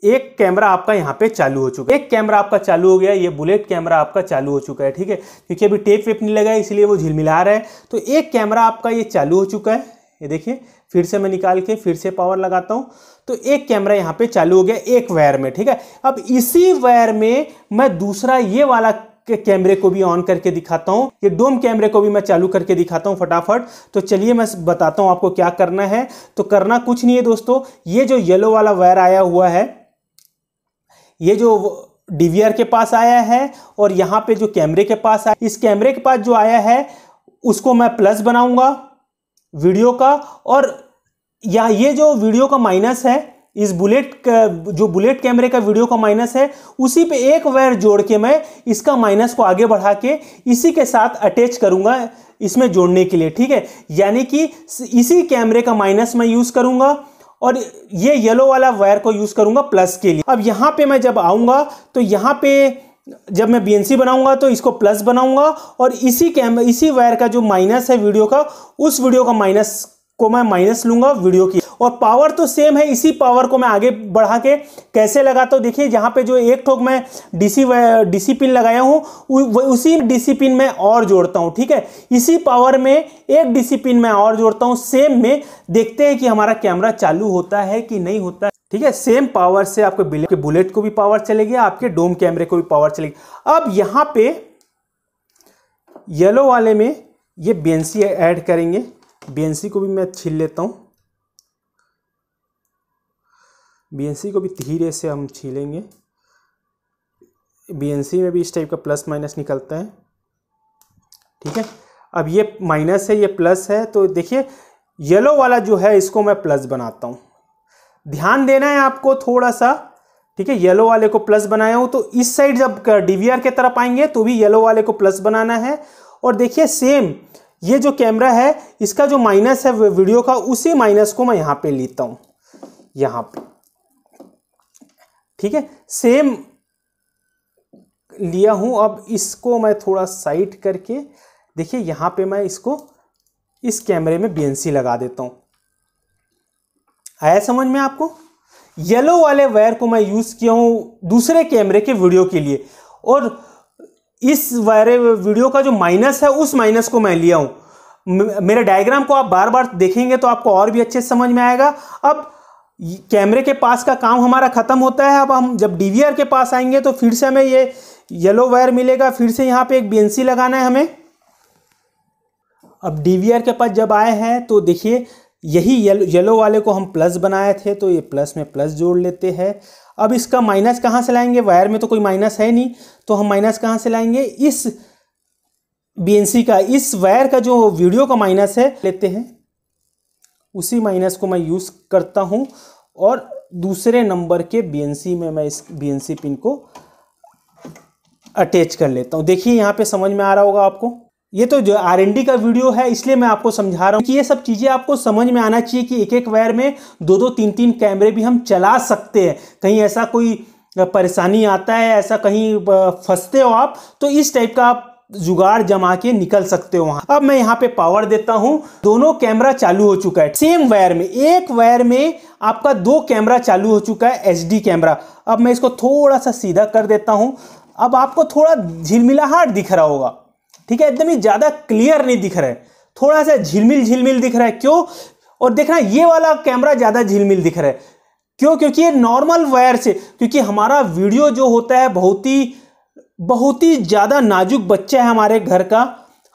S2: एक कैमरा आपका यहाँ पे चालू हो चुका है। एक कैमरा आपका चालू हो गया, ये बुलेट कैमरा आपका चालू हो चुका है। ठीक है, क्योंकि अभी टेप वेप नहीं लगा है इसलिए वो झिलमिला रहा है। तो एक कैमरा आपका ये चालू हो चुका है। ये देखिए फिर से मैं निकाल के फिर से पावर लगाता हूँ तो एक कैमरा यहाँ पे चालू हो गया एक वायर में। ठीक है, अब इसी वायर में मैं दूसरा ये वाला कैमरे को भी ऑन करके दिखाता हूँ। ये डोम कैमरे को भी मैं चालू करके दिखाता हूँ फटाफट। तो चलिए मैं बताता हूँ आपको क्या करना है। तो करना कुछ नहीं है दोस्तों, ये जो येलो वाला वायर आया हुआ है ये जो डीवीआर के पास आया है और यहाँ पे जो कैमरे के पास आया, इस कैमरे के पास जो आया है उसको मैं प्लस बनाऊंगा वीडियो का और ये जो वीडियो का माइनस है इस जो बुलेट कैमरे का वीडियो का माइनस है उसी पे एक वायर जोड़ के मैं इसका माइनस को आगे बढ़ा के इसी के साथ अटैच करूंगा इसमें जोड़ने के लिए। ठीक है, यानी कि इसी कैमरे का माइनस मैं यूज करूंगा और ये येलो वाला वायर को यूज करूंगा प्लस के लिए। अब यहाँ पे मैं जब आऊंगा तो यहाँ पे जब मैं BNC बनाऊंगा तो इसको प्लस बनाऊंगा और इसी वायर का जो माइनस है वीडियो का, उस वीडियो का माइनस को मैं माइनस लूंगा वीडियो की। और पावर तो सेम है, इसी पावर को मैं आगे बढ़ा के कैसे लगाता हूँ देखिए, जहाँ पे जो एक ठोक मैं डीसी पिन लगाया हूँ उसी डीसी पिन में और जोड़ता हूँ। ठीक है, इसी पावर में एक डीसी पिन में और जोड़ता हूँ सेम में। देखते हैं कि हमारा कैमरा चालू होता है कि नहीं होता है। ठीक है, सेम पावर से आपके बुलेट को भी पावर चलेगी, आपके डोम कैमरे को भी पावर चलेगी। अब यहाँ पे येलो वाले में ये BNC ऐड करेंगे। BNC को भी मैं छील लेता हूँ, BNC को भी धीरे से हम छीलेंगे। BNC में भी इस टाइप का प्लस माइनस निकलता है। ठीक है, अब ये माइनस है, ये प्लस है, तो देखिए येलो वाला जो है इसको मैं प्लस बनाता हूँ। ध्यान देना है आपको थोड़ा सा। ठीक है, येलो वाले को प्लस बनाया हूँ, तो इस साइड जब DVR के तरफ आएंगे तो भी येलो वाले को प्लस बनाना है। और देखिए सेम ये जो कैमरा है इसका जो माइनस है वीडियो का, उसी माइनस को मैं यहाँ पे लेता हूँ, यहाँ पे। ठीक है, सेम लिया हूँ। अब इसको मैं थोड़ा साइड करके देखिए यहाँ पे मैं इसको इस कैमरे में BNC लगा देता हूँ। आया समझ में आपको? येलो वाले वायर को मैं यूज किया हूँ दूसरे कैमरे के वीडियो के लिए, और इस वायर वीडियो का जो माइनस है उस माइनस को मैं लिया हूँ। मेरे डायग्राम को आप बार बार देखेंगे तो आपको और भी अच्छे से समझ में आएगा। अब कैमरे के पास का काम हमारा खत्म होता है। अब हम जब DVR के पास आएंगे तो फिर से हमें ये येलो वायर मिलेगा, फिर से यहाँ पे एक BNC लगाना है हमें। अब DVR के पास जब आए हैं तो देखिए यही येलो वाले को हम प्लस बनाए थे, तो ये प्लस में प्लस जोड़ लेते हैं। अब इसका माइनस कहाँ से लाएंगे? वायर में तो कोई माइनस है नहीं, तो हम माइनस कहाँ से लाएंगे? इस BNC का, इस वायर का जो वीडियो का माइनस है लेते हैं, उसी माइनस को मैं यूज़ करता हूँ और दूसरे नंबर के BNC में मैं इस BNC पिन को अटैच कर लेता हूँ। देखिए यहाँ पे समझ में आ रहा होगा आपको। ये तो जो R&D का वीडियो है इसलिए मैं आपको समझा रहा हूँ कि ये सब चीज़ें आपको समझ में आना चाहिए कि एक एक वायर में दो दो तीन तीन कैमरे भी हम चला सकते हैं। कहीं ऐसा कोई परेशानी आता है, ऐसा कहीं फंसते हो आप, तो इस टाइप का आप जुगाड़ जमा के निकल सकते हो वहां। अब मैं यहाँ पे पावर देता हूँ, दोनों कैमरा चालू हो चुका है। सेम वायर में, एक वायर में आपका दो कैमरा चालू हो चुका है, HD कैमरा। अब मैं इसको थोड़ा सा सीधा कर देता हूँ। अब आपको थोड़ा झिलमिलाहट दिख रहा होगा, ठीक है, एकदम ही ज्यादा क्लियर नहीं दिख रहा है, थोड़ा सा झिलमिल झिलमिल दिख रहा है। क्यों? और देखना ये वाला कैमरा ज्यादा झिलमिल दिख रहा है, क्यों? क्योंकि ये नॉर्मल वायर से, क्योंकि हमारा वीडियो जो होता है बहुत ही ज्यादा नाजुक बच्चा है हमारे घर का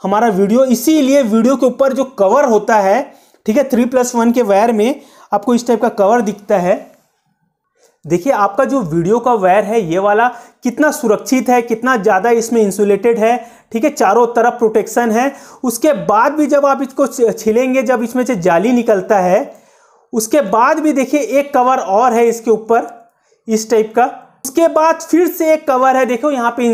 S2: हमारा वीडियो, इसीलिए वीडियो के ऊपर जो कवर होता है, ठीक है, 3+1 के वायर में आपको इस टाइप का कवर दिखता है। देखिए आपका जो वीडियो का वायर है ये वाला कितना सुरक्षित है, कितना ज्यादा इसमें इंसुलेटेड है, ठीक है, चारों तरफ प्रोटेक्शन है। उसके बाद भी जब आप इसको छिलेंगे, जब इसमें से जाली निकलता है, उसके बाद भी देखिए एक कवर और है इसके ऊपर इस टाइप का। उसके बाद फिर से एक कवर है, देखो यहाँ पे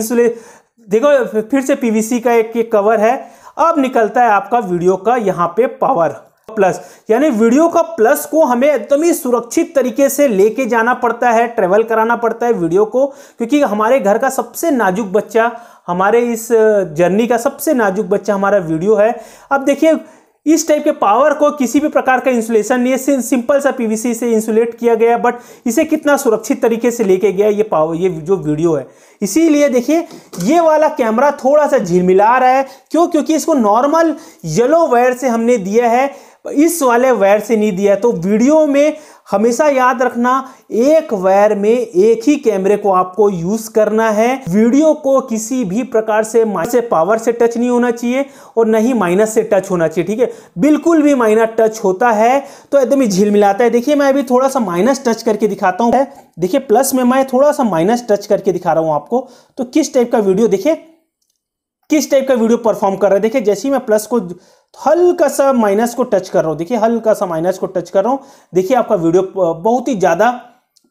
S2: देखो फिर से PVC का एक कवर है। अब निकलता है आपका वीडियो का यहाँ पे पावर प्लस, यानी वीडियो का प्लस को हमें एकदम ही सुरक्षित तरीके से लेके जाना पड़ता है, ट्रेवल कराना पड़ता है वीडियो को, क्योंकि हमारे घर का सबसे नाजुक बच्चा, हमारे इस जर्नी का सबसे नाजुक बच्चा हमारा वीडियो है। अब देखिए इस टाइप के पावर को किसी भी प्रकार का इंसुलेशन नहीं है, सिंपल सा PVC से इंसुलेट किया गया, बट इसे कितना सुरक्षित तरीके से लेके गया ये पावर, ये जो वीडियो है। इसीलिए देखिए ये वाला कैमरा थोड़ा सा झिलमिला रहा है। क्यों? क्योंकि इसको नॉर्मल येलो वायर से हमने दिया है, इस वाले वायर से नहीं दिया है। तो वीडियो में हमेशा याद रखना, एक वायर में एक ही कैमरे को आपको यूज करना है। वीडियो को किसी भी प्रकार से पावर से टच नहीं होना चाहिए और न ही माइनस से टच होना चाहिए, ठीक है। बिल्कुल भी माइनस टच होता है तो एकदम ही झिलमिलाता है। देखिए मैं अभी थोड़ा सा माइनस टच करके दिखाता हूँ, देखिए प्लस में मैं थोड़ा सा माइनस टच करके दिखा रहा हूँ आपको, तो किस टाइप का वीडियो, देखिए किस टाइप का वीडियो परफॉर्म कर रहा है। देखिए जैसे ही मैं प्लस को हल्का सा माइनस को टच कर रहा हूं, देखिए हल्का सा माइनस को टच कर रहा हूं, देखिए आपका वीडियो बहुत ही ज्यादा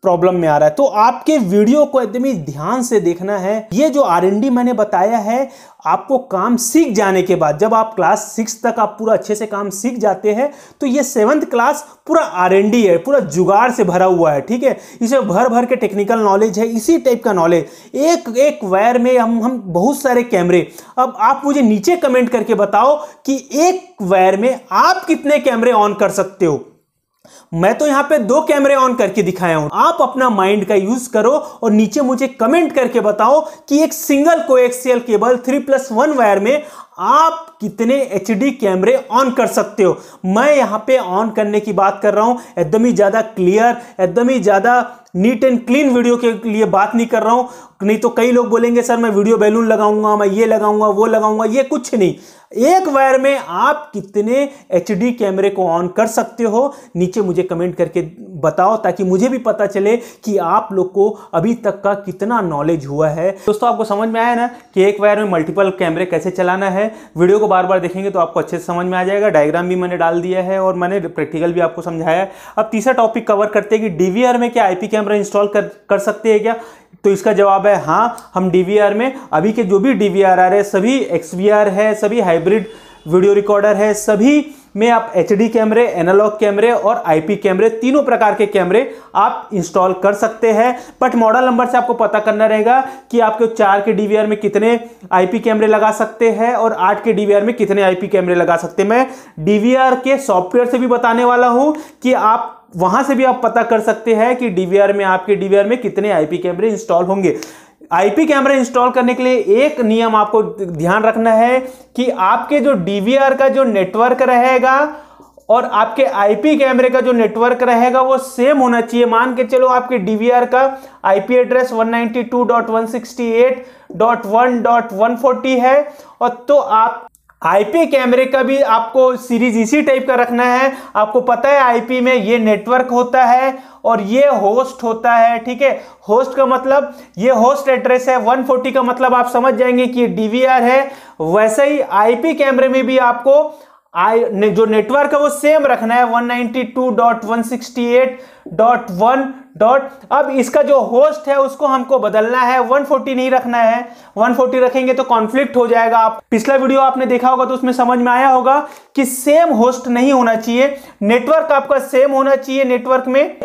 S2: प्रॉब्लम में आ रहा है। तो आपके वीडियो को एकदम ही ध्यान से देखना है। ये जो R&D मैंने बताया है, आपको काम सीख जाने के बाद, जब आप क्लास 6 तक आप पूरा अच्छे से काम सीख जाते हैं, तो ये 7th क्लास पूरा R&D है, पूरा जुगाड़ से भरा हुआ है। ठीक है, इसमें भर भर के टेक्निकल नॉलेज है, इसी टाइप का नॉलेज। एक एक वायर में हम बहुत सारे कैमरे। अब आप मुझे नीचे कमेंट करके बताओ कि एक वायर में आप कितने कैमरे ऑन कर सकते हो। मैं तो यहां पे 2 कैमरे ऑन करके दिखाया हूं। आप अपना माइंड का यूज करो और नीचे मुझे कमेंट करके बताओ कि एक सिंगल कोएक्सियल केबल 3+1 वायर में आप कितने HD कैमरे ऑन कर सकते हो। मैं यहां पे ऑन करने की बात कर रहा हूं, एकदम ही ज्यादा क्लियर, एकदम ही ज्यादा नीट एंड क्लीन वीडियो के लिए बात नहीं कर रहा हूं। नहीं तो कई लोग बोलेंगे सर मैं वीडियो बैलून लगाऊंगा, मैं ये लगाऊंगा, वो लगाऊंगा। ये कुछ नहीं। एक वायर में आप कितने HD कैमरे को ऑन कर सकते हो, नीचे मुझे कमेंट करके बताओ, ताकि मुझे भी पता चले कि आप लोग को अभी तक का कितना नॉलेज हुआ है। दोस्तों, आपको समझ में आया ना कि एक वायर में मल्टीपल कैमरे कैसे चलाना है। वीडियो को बार बार देखेंगे तो आपको अच्छे से समझ में आ जाएगा। डायग्राम भी मैंने डाल दिया है और मैंने प्रैक्टिकल भी आपको समझाया है। अब तीसरा टॉपिक कवर करते हैं कि DVR में क्या IP कैमरा इंस्टॉल कर सकते हैं क्या। तो इसका जवाब है हाँ, हम DVR में अभी के जो भी DVR आ रहे हैं, सभी XVR है, सभी हाइब्रिड वीडियो रिकॉर्डर है, सभी में आप HD कैमरे, एनालॉग कैमरे और IP कैमरे, तीनों प्रकार के कैमरे आप इंस्टॉल कर सकते हैं। बट मॉडल नंबर से आपको पता करना रहेगा कि आपके 4 के DVR में कितने IP कैमरे लगा सकते हैं और 8 के DVR में कितने IP कैमरे लगा सकते हैं। मैं DVR के सॉफ्टवेयर से भी बताने वाला हूं कि आप वहां से भी आप पता कर सकते हैं कि DVR में, आपके DVR में कितने IP कैमरे इंस्टॉल होंगे। IP कैमरा इंस्टॉल करने के लिए एक नियम आपको ध्यान रखना है कि आपके जो DVR का जो नेटवर्क रहेगा और आपके IP कैमरे का जो नेटवर्क रहेगा वो सेम होना चाहिए। मान के चलो आपके DVR का IP एड्रेस 192.168.1.140 है, और तो आप IP कैमरे का भी आपको सीरीज इसी टाइप का रखना है। आपको पता है IP में ये नेटवर्क होता है और ये होस्ट होता है। ठीक है, होस्ट का मतलब ये होस्ट एड्रेस है। 140 का मतलब आप समझ जाएंगे कि ये DVR है। वैसे ही IP कैमरे में भी आपको जो नेटवर्क है वो सेम रखना है, 192.168.1. अब इसका जो होस्ट है उसको हमको बदलना है, 140 नहीं रखना है। 140 रखेंगे तो कॉन्फ्लिक्ट हो जाएगा। आप पिछला वीडियो आपने देखा होगा तो उसमें समझ में आया होगा कि सेम होस्ट नहीं होना चाहिए, नेटवर्क आपका सेम होना चाहिए नेटवर्क में।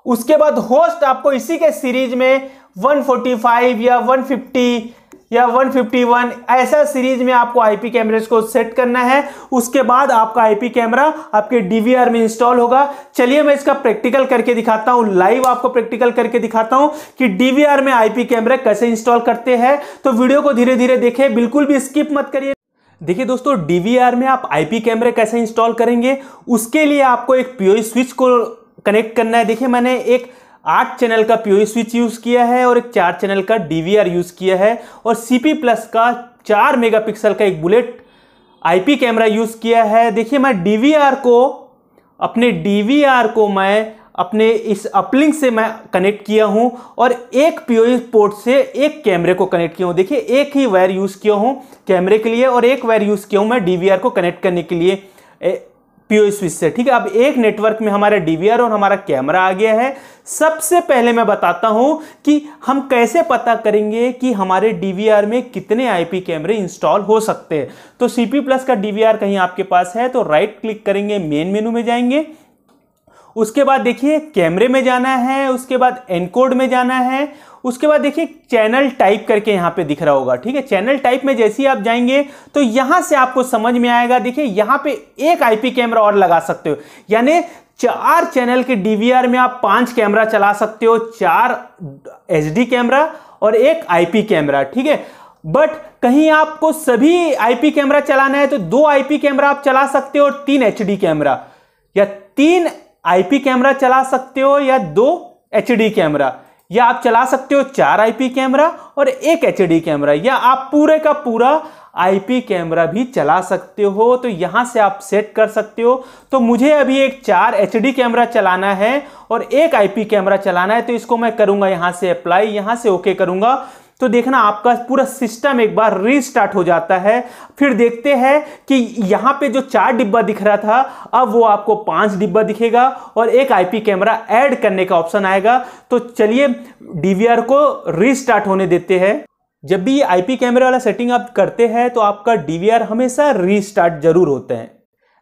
S2: उसके बाद होस्ट आपको इसी के सीरीज में 145 या 150 या 151 ऐसा सीरीज में आपको IP कैमरेज को सेट करना है। उसके बाद आपका IP कैमरा आपके DVR में इंस्टॉल होगा। चलिए मैं इसका प्रैक्टिकल करके दिखाता हूं, लाइव आपको प्रैक्टिकल करके दिखाता हूं कि DVR में IP कैमरे कैसे इंस्टॉल करते हैं। तो वीडियो को धीरे धीरे देखें, बिल्कुल भी स्किप मत करिए। देखिए दोस्तों, DVR में आप IP कैमरे कैसे इंस्टॉल करेंगे, उसके लिए आपको एक POE स्विच को कनेक्ट करना है। देखिए मैंने एक 8 चैनल का POE स्विच यूज किया है और एक 4 चैनल का DVR यूज किया है और CP+ का 4 मेगापिक्सल का एक बुलेट IP कैमरा यूज किया है। देखिए मैं DVR को मैं अपने इस अपलिंक से मैं कनेक्ट किया हूं और एक POE पोर्ट से एक कैमरे को कनेक्ट किया हूं। देखिए एक ही वायर यूज किया हूं कैमरे के लिए और एक वायर यूज किया हूं मैं DVR को कनेक्ट करने के लिए POE स्विच से। ठीक है, अब एक नेटवर्क में हमारा DVR और हमारा कैमरा आ गया है। सबसे पहले मैं बताता हूं कि हम कैसे पता करेंगे कि हमारे DVR में कितने IP कैमरे इंस्टॉल हो सकते हैं। तो CP+ का DVR कहीं आपके पास है तो राइट क्लिक करेंगे, मेन मेनू में जाएंगे। उसके बाद देखिए कैमरे में जाना है, उसके बाद एनकोड में जाना है, उसके बाद देखिए चैनल टाइप करके यहां पे दिख रहा होगा। ठीक है, चैनल टाइप में जैसे ही आप जाएंगे तो यहां से आपको समझ में आएगा। देखिए यहां पे एक IP कैमरा और लगा सकते हो, यानी 4 चैनल के DVR में आप 5 कैमरा चला सकते हो, 4 HD कैमरा और एक IP कैमरा। ठीक है, बट कहीं आपको सभी IP कैमरा चलाना है तो 2 IP कैमरा आप चला सकते हो और 3 HD कैमरा, या 3 IP कैमरा चला सकते हो या 2 HD कैमरा, या आप चला सकते हो 4 IP कैमरा और एक HD कैमरा, या आप पूरे का पूरा IP कैमरा भी चला सकते हो। तो यहां से आप सेट कर सकते हो। तो मुझे अभी एक 4 HD कैमरा चलाना है और एक IP कैमरा चलाना है, तो इसको मैं करूंगा यहां से अप्लाई, यहां से ओके करूंगा। तो देखना आपका पूरा सिस्टम एक बार रीस्टार्ट हो जाता है। फिर देखते हैं कि यहां पे जो 4 डिब्बा दिख रहा था अब वो आपको 5 डिब्बा दिखेगा और एक आईपी कैमरा ऐड करने का ऑप्शन आएगा। तो चलिए डीवीआर को रीस्टार्ट होने देते हैं। जब भी ये आईपी कैमरे वाला सेटिंग आप करते हैं तो आपका डीवीआर हमेशा रीस्टार्ट जरूर होता है।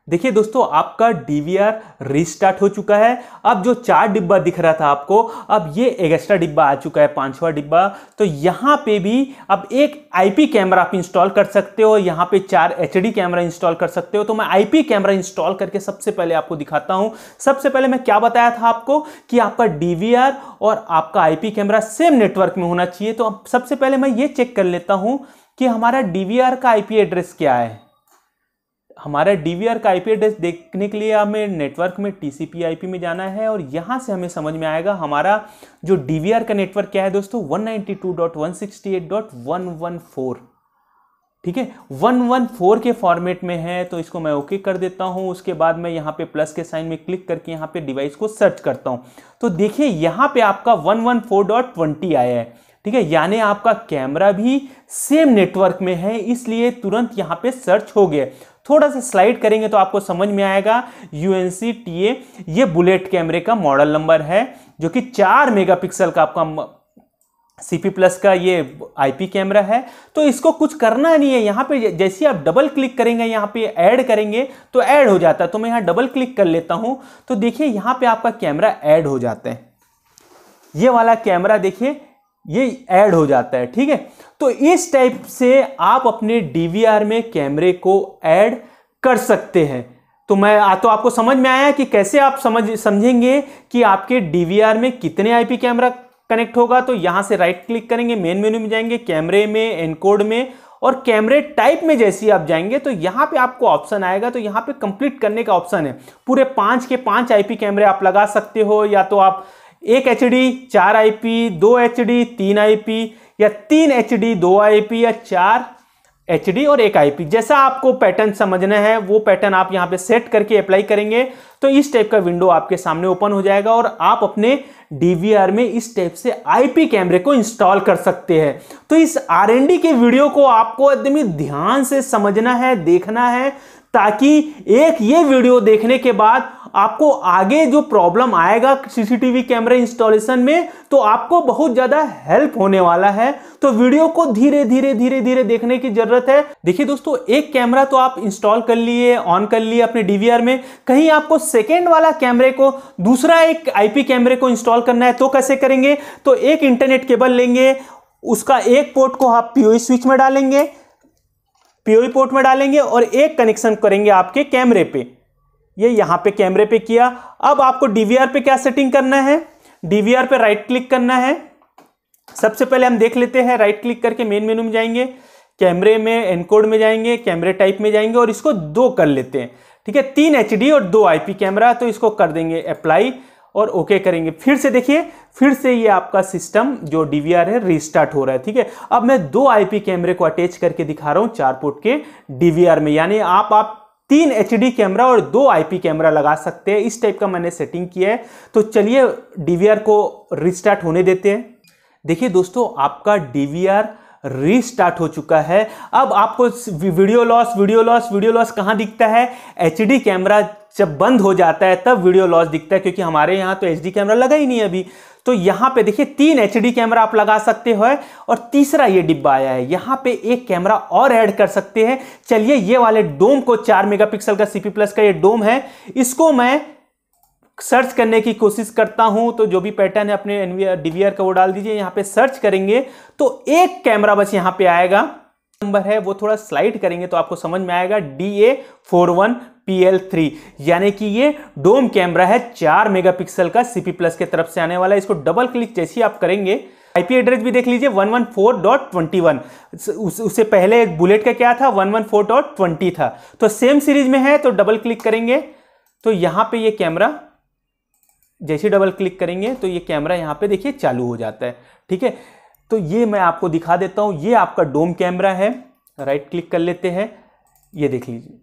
S2: देखिए दोस्तों, आपका डीवीआर रीस्टार्ट हो चुका है। अब जो 4 डिब्बा दिख रहा था आपको, अब ये एक एक्स्ट्रा डिब्बा आ चुका है, 5वां डिब्बा। तो यहां पे भी अब एक आईपी कैमरा आप इंस्टॉल कर सकते हो, यहां पे 4 एचडी कैमरा इंस्टॉल कर सकते हो। तो मैं आईपी कैमरा इंस्टॉल करके सबसे पहले आपको दिखाता हूं। सबसे पहले मैं क्या बताया था आपको कि आपका डीवीआर और आपका आईपी कैमरा सेम नेटवर्क में होना चाहिए। तो सबसे पहले मैं ये चेक कर लेता हूं कि हमारा डीवीआर का आईपी एड्रेस क्या है। हमारा डीवीआर का आईपी एड्रेस देखने के लिए हमें नेटवर्क में टीसीपी/आईपी में जाना है और यहां से हमें समझ में आएगा हमारा जो डीवीआर का नेटवर्क क्या है दोस्तों, 192.168.114। ठीक है, 114 के फॉर्मेट में है। तो इसको मैं ओके कर देता हूं। उसके बाद मैं यहां पे प्लस के साइन में क्लिक करके यहां पे डिवाइस को सर्च करता हूं। तो देखिए यहां पे आपका 114.20 आया है। ठीक है, यानी आपका कैमरा भी सेम नेटवर्क में है, इसलिए तुरंत यहां पे सर्च हो गया। थोड़ा सा स्लाइड करेंगे तो आपको समझ में आएगा UNC-TA ये बुलेट कैमरे का मॉडल नंबर है, जो कि 4 मेगापिक्सल का आपका CP प्लस का ये आईपी कैमरा है। तो इसको कुछ करना नहीं है, यहां पे जैसे आप डबल क्लिक करेंगे यहां पे ऐड करेंगे तो ऐड हो जाता है। तो मैं यहां डबल क्लिक कर लेता हूं तो देखिए यहां पे आपका कैमरा ऐड हो जाता है। ये वाला कैमरा देखिए ये ऐड हो जाता है। ठीक है, तो इस टाइप से आप अपने डीवीआर में कैमरे को ऐड कर सकते हैं। तो आपको समझ में आया कि कैसे आप समझेंगे कि आपके डीवीआर में कितने आईपी कैमरा कनेक्ट होगा। तो यहां से राइट क्लिक करेंगे, मेन मेन्यू में जाएंगे, कैमरे में, एनकोड में और कैमरे टाइप में जैसे ही आप जाएंगे तो यहां पे आपको ऑप्शन आएगा। तो यहां पे कंप्लीट करने का ऑप्शन है। पूरे 5 के 5 आईपी कैमरे आप लगा सकते हो, या तो आप 1 HD 4 IP, 2 HD 3 IP या 3 HD 2 IP या 4 HD और 1 IP, जैसा आपको पैटर्न समझना है वो पैटर्न आप यहां पे सेट करके अप्लाई करेंगे तो इस टाइप का विंडो आपके सामने ओपन हो जाएगा और आप अपने डीवीआर में इस टाइप से आईपी कैमरे को इंस्टॉल कर सकते हैं। तो इस R&D के वीडियो को आपको एकदम ध्यान से समझना है, देखना है, ताकि एक ये वीडियो देखने के बाद आपको आगे जो प्रॉब्लम आएगा सीसीटीवी कैमरा इंस्टॉलेशन में तो आपको बहुत ज्यादा हेल्प होने वाला है। तो वीडियो को धीरे धीरे देखने की जरूरत है। देखिए दोस्तों, एक कैमरा तो आप इंस्टॉल कर लिए, ऑन कर लिए अपने डीवीआर में, कहीं आपको सेकेंड वाला कैमरे को दूसरा एक आईपी कैमरे को इंस्टॉल करना है तो कैसे करेंगे। तो एक इंटरनेट केबल लेंगे, उसका एक पोर्ट को आप पीओई स्विच में डालेंगे, पीओई पोर्ट में डालेंगे और एक कनेक्शन करेंगे आपके कैमरे पे। ये यहां पे कैमरे पे किया। अब आपको डीवीआर पे क्या सेटिंग करना है, डीवीआर पे राइट क्लिक करना है। सबसे पहले हम देख लेते हैं, राइट क्लिक करके मेन मेनू में जाएंगे, कैमरे में, एनकोड में जाएंगे, कैमरे टाइप में जाएंगे और इसको 2 कर लेते हैं। ठीक है, 3 HD और 2 IP कैमरा, तो इसको कर देंगे अप्लाई और ओके करेंगे। फिर से देखिए, फिर से ये आपका सिस्टम जो डीवीआर है रीस्टार्ट हो रहा है। ठीक है, अब मैं 2 IP कैमरे को अटैच करके दिखा रहा हूं 4 पोर्ट के डीवीआर में, यानी आप 3 HD कैमरा और 2 IP कैमरा लगा सकते हैं। इस टाइप का मैंने सेटिंग किया है। तो चलिए डीवीआर को रीस्टार्ट होने देते हैं। देखिए दोस्तों, आपका डीवीआर रीस्टार्ट हो चुका है। अब आपको वीडियो लॉस कहां दिखता है, HD कैमरा जब बंद हो जाता है तब वीडियो लॉस दिखता है, क्योंकि हमारे यहां तो HD कैमरा लगा ही नहीं है अभी। तो यहां पे देखिए 3 HD कैमरा आप लगा सकते हो और तीसरा ये डिब्बा आया है, यहां पे एक कैमरा और ऐड कर सकते हैं। चलिए ये वाले डोम को 4 मेगापिक्सल का CP प्लस का ये डोम है, इसको मैं सर्च करने की कोशिश करता हूं। तो जो भी पैटर्न है अपने डीवीआर का वो डाल दीजिए, यहां पे सर्च करेंगे तो एक कैमरा बस यहां पे आएगा, नंबर है वो थोड़ा स्लाइड करेंगे तो आपको समझ में आएगा DA41PL3, यानी कि ये डोम कैमरा है 4 मेगापिक्सल का CP प्लस के तरफ से आने वाला है। इसको डबल क्लिक जैसे ही आप करेंगे, आईपी एड्रेस भी देख लीजिए 114.21, उससे पहले एक बुलेट का क्या था 114.20 था, तो सेम सीरीज में है। तो डबल क्लिक करेंगे तो यहां पे ये कैमरा, जैसे डबल क्लिक करेंगे तो ये कैमरा यहां पे देखिए चालू हो जाता है। ठीक है, तो ये मैं आपको दिखा देता हूं, ये आपका डोम कैमरा है। राइट क्लिक कर लेते हैं, ये देख लीजिए,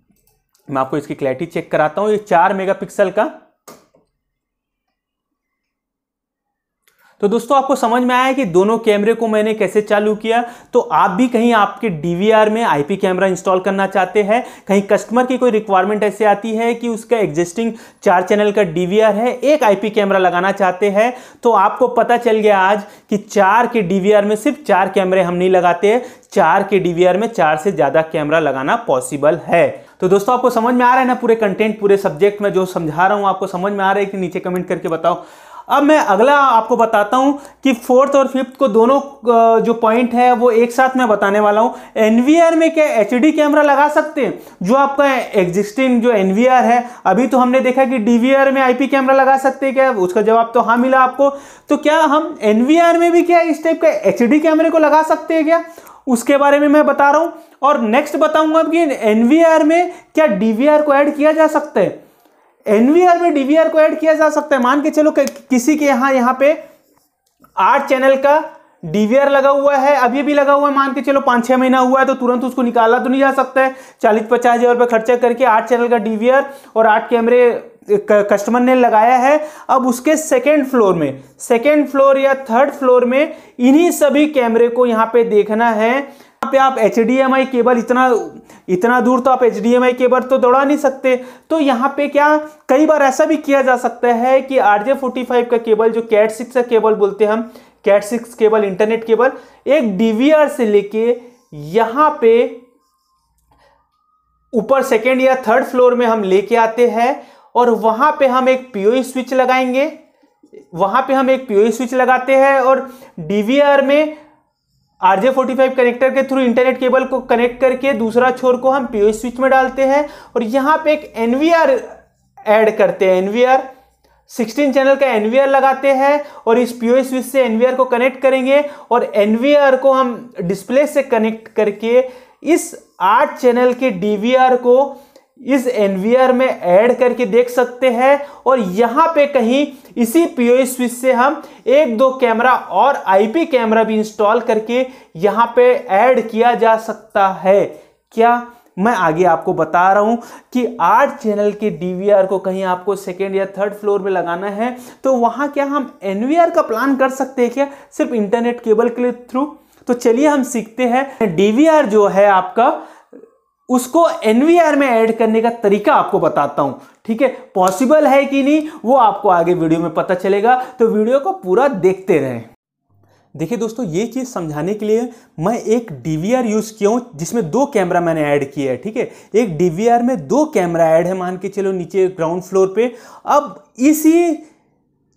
S2: मैं आपको इसकी क्लैरिटी चेक कराता हूं। ये 4 मेगापिक्सल का, तो दोस्तों आपको समझ में आया कि दोनों कैमरे को मैंने कैसे चालू किया। तो आप भी कहीं आपके डीवीआर में आईपी कैमरा इंस्टॉल करना चाहते हैं, कहीं कस्टमर की कोई रिक्वायरमेंट ऐसे आती है कि उसका एग्जिस्टिंग 4 चैनल का डीवीआर है, एक आईपी कैमरा लगाना चाहते हैं, तो आपको पता चल गया आज कि 4 के डीवीआर में सिर्फ 4 कैमरे हम नहीं लगाते हैं, 4 के डीवीआर में 4 से ज्यादा कैमरा लगाना पॉसिबल है। तो दोस्तों आपको समझ में आ रहा है ना पूरे कंटेंट, पूरे सब्जेक्ट में जो समझा रहा हूं आपको समझ में आ रहा है कि नीचे कमेंट करके बताओ। अब मैं अगला आपको बताता हूं कि 4th और 5th को दोनों जो पॉइंट है वो एक साथ मैं बताने वाला हूं। एनवीआर में क्या एचडी कैमरा लगा सकते हैं? जो आपका एग्जिस्टिंग जो एनवीआर है, अभी तो हमने देखा कि डीवीआर में आईपी कैमरा लगा सकते हैं क्या, उसका जवाब तो हाँ मिला आपको। तो क्या हम एनवीआर में भी क्या इस टाइप का एचडी कैमरे को लगा सकते हैं क्या, उसके बारे में मैं बता रहा हूं। और नेक्स्ट बताऊंगा कि एनवीआर में क्या डीवीआर को ऐड किया जा सकता है। एनवीआर में डीवीआर को ऐड किया जा सकता है। मान के चलो किसी के यहाँ पे 8 चैनल का डीवीआर लगा हुआ है, अभी भी लगा हुआ है, मान के चलो 5-6 महीना हुआ है, तो तुरंत उसको निकाला तो नहीं जा सकता है। 40-50 हज़ार रुपये खर्चा करके 8 चैनल का डीवीआर और 8 कैमरे कस्टमर ने लगाया है। अब उसके सेकेंड फ्लोर या थर्ड फ्लोर में इन्हीं सभी कैमरे को यहाँ पे देखना है। यहाँ पे आप HDMI केबल इतना दूर तो आप HDMI केबल तो दौड़ा नहीं सकते, तो यहाँ पे क्या कई बार ऐसा भी किया जा सकता है कि RJ45 का केबल, जो CAT6 का केबल बोलते हैं हम, CAT6 केबल, इंटरनेट केबल, एक डीवीआर से लेके यहाँ पे ऊपर सेकेंड या थर्ड फ्लोर में हम लेके आते हैं और वहां पे हम एक पीओई स्विच लगाएंगे। वहां पे हम एक पीओई स्विच लगाते हैं और डीवीआर में RJ45 कनेक्टर के थ्रू इंटरनेट केबल को कनेक्ट करके दूसरा छोर को हम पीओई स्विच में डालते हैं और यहां पे एक एनवीआर ऐड करते हैं। एनवीआर 16 चैनल का एनवीआर लगाते हैं और इस पीओई स्विच से एनवीआर को कनेक्ट करेंगे और एनवीआर को हम डिस्प्ले से कनेक्ट करके इस 8 चैनल के डीवीआर को इस एनवीआर में ऐड करके देख सकते हैं। और यहां पे कहीं इसी पीओई स्विच से हम 1-2 कैमरा और आईपी कैमरा भी इंस्टॉल करके यहां पे ऐड किया जा सकता है। क्या मैं आगे आपको बता रहा हूं कि 8 चैनल के डीवीआर को कहीं आपको सेकेंड या थर्ड फ्लोर में लगाना है, तो वहां क्या हम एनवीआर का प्लान कर सकते हैं क्या, सिर्फ इंटरनेट केबल के थ्रू? तो चलिए हम सीखते हैं। डीवीआर जो है आपका, उसको एनवीआर में ऐड करने का तरीका आपको बताता हूं, ठीक है। पॉसिबल है कि नहीं वो आपको आगे वीडियो में पता चलेगा, तो वीडियो को पूरा देखते रहें। देखिए दोस्तों, ये चीज़ समझाने के लिए मैं एक डीवीआर यूज़ किया हूँ जिसमें 2 कैमरा मैंने ऐड किया है, ठीक है। एक डीवीआर में 2 कैमरा ऐड है, मान के चलो नीचे ग्राउंड फ्लोर पे। अब इसी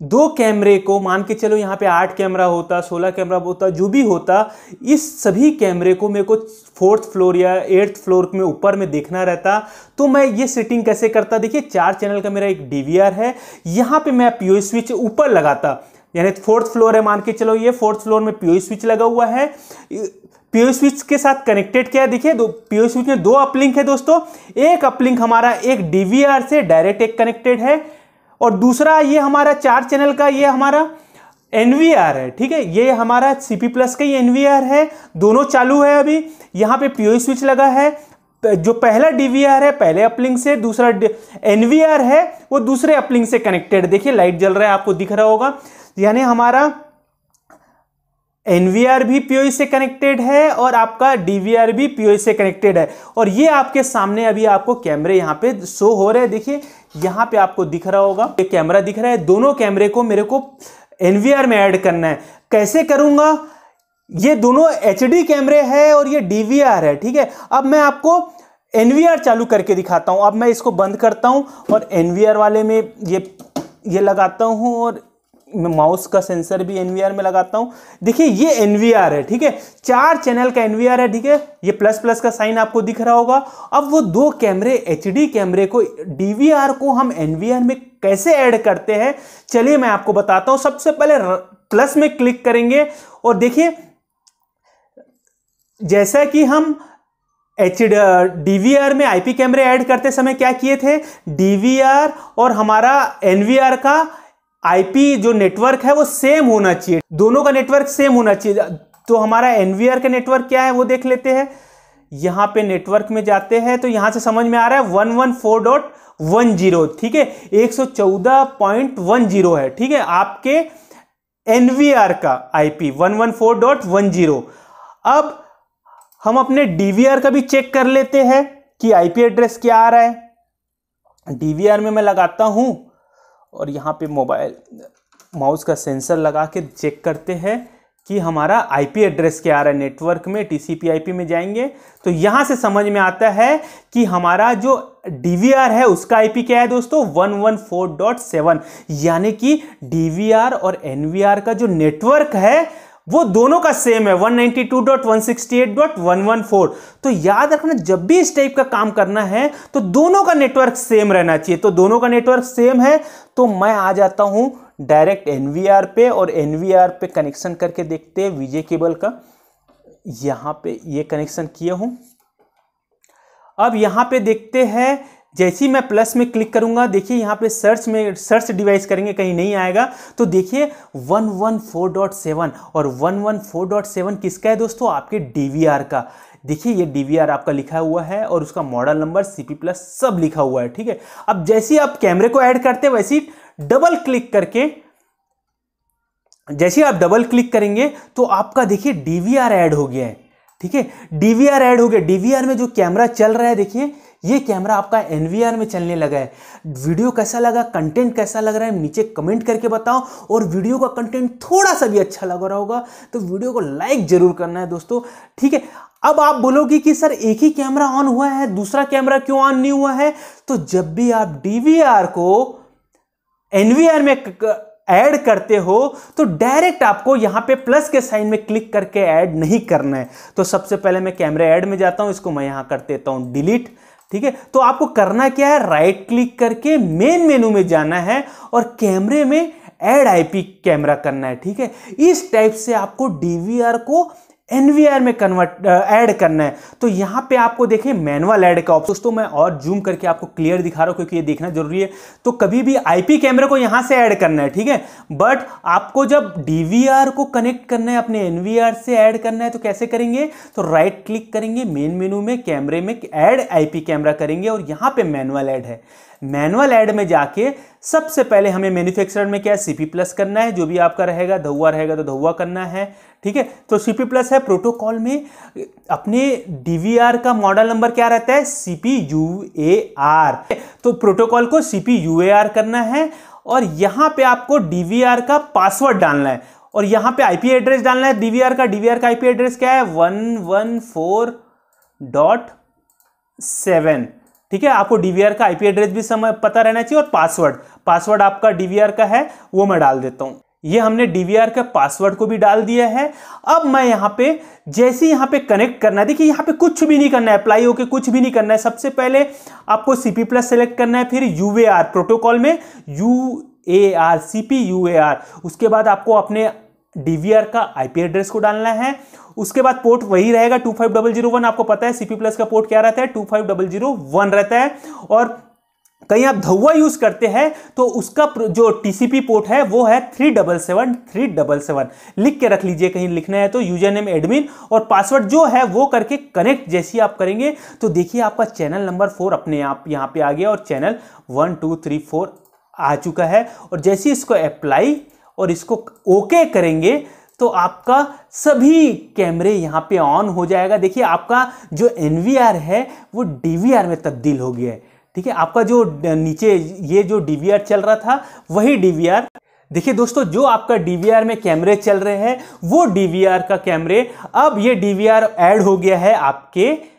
S2: 2 कैमरे को मान के चलो यहाँ पे 8 कैमरा होता, 16 कैमरा होता, जो भी होता, इस सभी कैमरे को मेरे को 4th फ्लोर या 8th फ्लोर में ऊपर में देखना रहता। तो मैं ये सेटिंग कैसे करता, देखिए 4 चैनल का मेरा एक डीवीआर है, यहाँ पे मैं पीओई स्विच ऊपर लगाता, यानी 4th फ्लोर है, मान के चलो ये 4th फ्लोर में पीओई स्विच लगा हुआ है। पीओई स्विच के साथ कनेक्टेड क्या है, देखिए पीओई स्विच में 2 अपलिंक है दोस्तों। एक अपलिंक हमारा एक डीवीआर से डायरेक्ट एक कनेक्टेड है और दूसरा ये हमारा 4 चैनल का ये हमारा एनवीआर है, ठीक है। ये हमारा CP+ का ही एनवीआर है, दोनों चालू है। अभी यहाँ पे पीओई स्विच लगा है, जो पहला डीवीआर है पहले अपलिंक से, दूसरा एनवीआर है वो दूसरे अपलिंक से कनेक्टेड। देखिए लाइट जल रहा है, आपको दिख रहा होगा, यानी हमारा एनवीआर भी पीओई से कनेक्टेड है और आपका डीवीआर भी पीओई से कनेक्टेड है। और ये आपके सामने अभी आपको कैमरे यहाँ पे शो हो रहे हैं, देखिए यहाँ पे आपको दिख रहा होगा, ये कैमरा दिख रहा है। दोनों कैमरे को मेरे को एनवीआर में ऐड करना है। कैसे करूंगा, ये दोनों एचडी कैमरे हैं और ये डीवीआर है, ठीक है। अब मैं आपको एनवीआर चालू करके दिखाता हूं। अब मैं इसको बंद करता हूं और एनवीआर वाले में ये लगाता हूं और मैं माउस का सेंसर भी एनवीआर में लगाता हूं। देखिए ये एनवीआर है, ठीक है, 4 चैनल का एनवीआर है, ठीक है। ये प्लस का साइन आपको दिख रहा होगा। अब वो 2 कैमरे एचडी कैमरे को डीवीआर को हम एनवीआर में कैसे ऐड करते हैं, चलिए मैं आपको बताता हूं। सबसे पहले प्लस में क्लिक करेंगे और देखिए जैसा कि हम डीवीआर में आईपी कैमरे ऐड करते समय क्या किए थे, डीवीआर और हमारा एनवीआर का आईपी जो नेटवर्क है वो सेम होना चाहिए, दोनों का नेटवर्क सेम होना चाहिए। तो हमारा एनवीआर का नेटवर्क क्या है वो देख लेते हैं। यहां पे नेटवर्क में जाते हैं तो यहां से समझ में आ रहा है 114.10, ठीक है, 114.10 है, ठीक है। आपके NVR का IP 114.10। अब हम अपने DVR का भी चेक कर लेते हैं कि IP एड्रेस क्या आ रहा है। DVR में मैं लगाता हूं और यहां पे मोबाइल माउस का सेंसर लगा के चेक करते हैं कि हमारा IP एड्रेस क्या आ रहा है। नेटवर्क में TCP IP में जाएंगे तो यहां से समझ में आता है कि हमारा जो DVR है उसका IP क्या है दोस्तों, 114.7। यानी कि DVR और NVR का जो नेटवर्क है वो दोनों का सेम है, 192.168.114। तो याद रखना, जब भी इस टाइप का काम करना है तो दोनों का नेटवर्क सेम रहना चाहिए। तो दोनों का नेटवर्क सेम है तो मैं आ जाता हूं डायरेक्ट NVR पे और NVR पे कनेक्शन करके देखते हैं VJ केबल का। यहां पे ये कनेक्शन किया हूं। अब यहां पे देखते हैं, जैसे ही मैं प्लस में क्लिक करूंगा, देखिए यहां पे सर्च डिवाइस करेंगे, कहीं नहीं आएगा। तो देखिए 114.7 और 114.7 किसका है दोस्तों, आपके DVR का। देखिए ये DVR आपका लिखा हुआ है और उसका मॉडल नंबर CP+ सब लिखा हुआ है, ठीक है। अब जैसे ही आप कैमरे को ऐड करते हैं वैसे ही डबल क्लिक करके, जैसे आप डबल क्लिक करेंगे तो आपका देखिए DVR ऐड हो गया है, ठीक है। DVR ऐड हो गया। DVR में जो कैमरा चल रहा है, देखिए ये कैमरा आपका NVR में चलने लगा है। वीडियो कैसा लगा, कंटेंट कैसा लग रहा है, नीचे कमेंट करके बताओ। और वीडियो का कंटेंट थोड़ा सा भी अच्छा लग रहा होगा तो वीडियो को लाइक जरूर करना है दोस्तों, ठीक है। अब आप बोलोगे कि सर एक ही कैमरा ऑन हुआ है, दूसरा कैमरा क्यों ऑन नहीं हुआ है। तो जब भी आप DVR को NVR में ऐड करते हो तो डायरेक्ट आपको यहां पे प्लस के साइन में क्लिक करके ऐड नहीं करना है। तो सबसे पहले मैं कैमरे ऐड में जाता हूं, इसको मैं यहां कर देता हूं डिलीट, ठीक है। तो आपको करना क्या है, राइट क्लिक करके मेन मेनू में जाना है और कैमरे में ऐड IP कैमरा करना है, ठीक है। इस टाइप से आपको DVR को NVR में ऐड करना है। तो यहां पे आपको देखिए मैनुअल ऐड का ऑप्शन, दोस्तों मैं और जूम करके आपको क्लियर दिखा रहा हूं क्योंकि ये देखना जरूरी है। तो कभी भी IP कैमरे को यहां से ऐड करना है, ठीक है। बट आपको जब DVR को कनेक्ट करना है, अपने NVR से ऐड करना है, तो कैसे करेंगे, तो राइट क्लिक करेंगे, मेन मेनू में कैमरे में ऐड IP कैमरा करेंगे और यहां पे मैनुअल ऐड है। मैनुअल ऐड में जाके सबसे पहले हमें मैन्युफैक्चरर में क्या है, CP+ करना है। जो भी आपका रहेगा, धुआं रहेगा तो धुआं करना है, ठीक है। तो CP+ है। प्रोटोकॉल में अपने DVR का मॉडल नंबर क्या रहता है, CPUAR। तो प्रोटोकॉल को CPUAR करना है और यहां पे आपको DVR का पासवर्ड डालना है और यहां पे IP एड्रेस डालना है DVR का। DVR का IP एड्रेस क्या है, 114.7, ठीक है। आपको DVR का IP एड्रेस भी पता रहना चाहिए और पासवर्ड आपका DVR का है वो मैं डाल देता हूं। ये हमने DVR का पासवर्ड को भी डाल दिया है। अब मैं यहां पे जैसे यहां पे कनेक्ट करना है, देखिए यहां पे कुछ भी नहीं करना है, अप्लाई होके कुछ भी नहीं करना है। सबसे पहले आपको CP+ सेलेक्ट करना है, फिर UAR, प्रोटोकॉल में UAR, CPUAR। उसके बाद आपको अपने DVR का IP एड्रेस को डालना है। उसके बाद पोर्ट वही रहेगा 25001। आपको पता है CP+ का पोर्ट क्या रहता है, 25001 रहता है। और कहीं आप धुआं यूज करते हैं तो उसका जो TCP पोर्ट है वो है 377 लिख के रख लीजिए, कहीं लिखना है तो यूजर नेम एडमिन और पासवर्ड जो है वो करके कनेक्ट जैसे आप करेंगे तो देखिए आपका चैनल नंबर 4 अपने आप यहां पे आ गया और चैनल 1 2 3 4 आ चुका है। और जैसे इसको अप्लाई और इसको ओके करेंगे तो आपका सभी कैमरे यहां पे ऑन हो जाएगा। देखिए आपका जो NVR है वो DVR में तब्दील हो गया है, ठीक है। आपका जो नीचे ये जो DVR चल रहा था वही DVR, देखिए दोस्तों जो आपका DVR में कैमरे चल रहे हैं वो DVR का कैमरे, अब ये DVR ऐड हो गया है आपके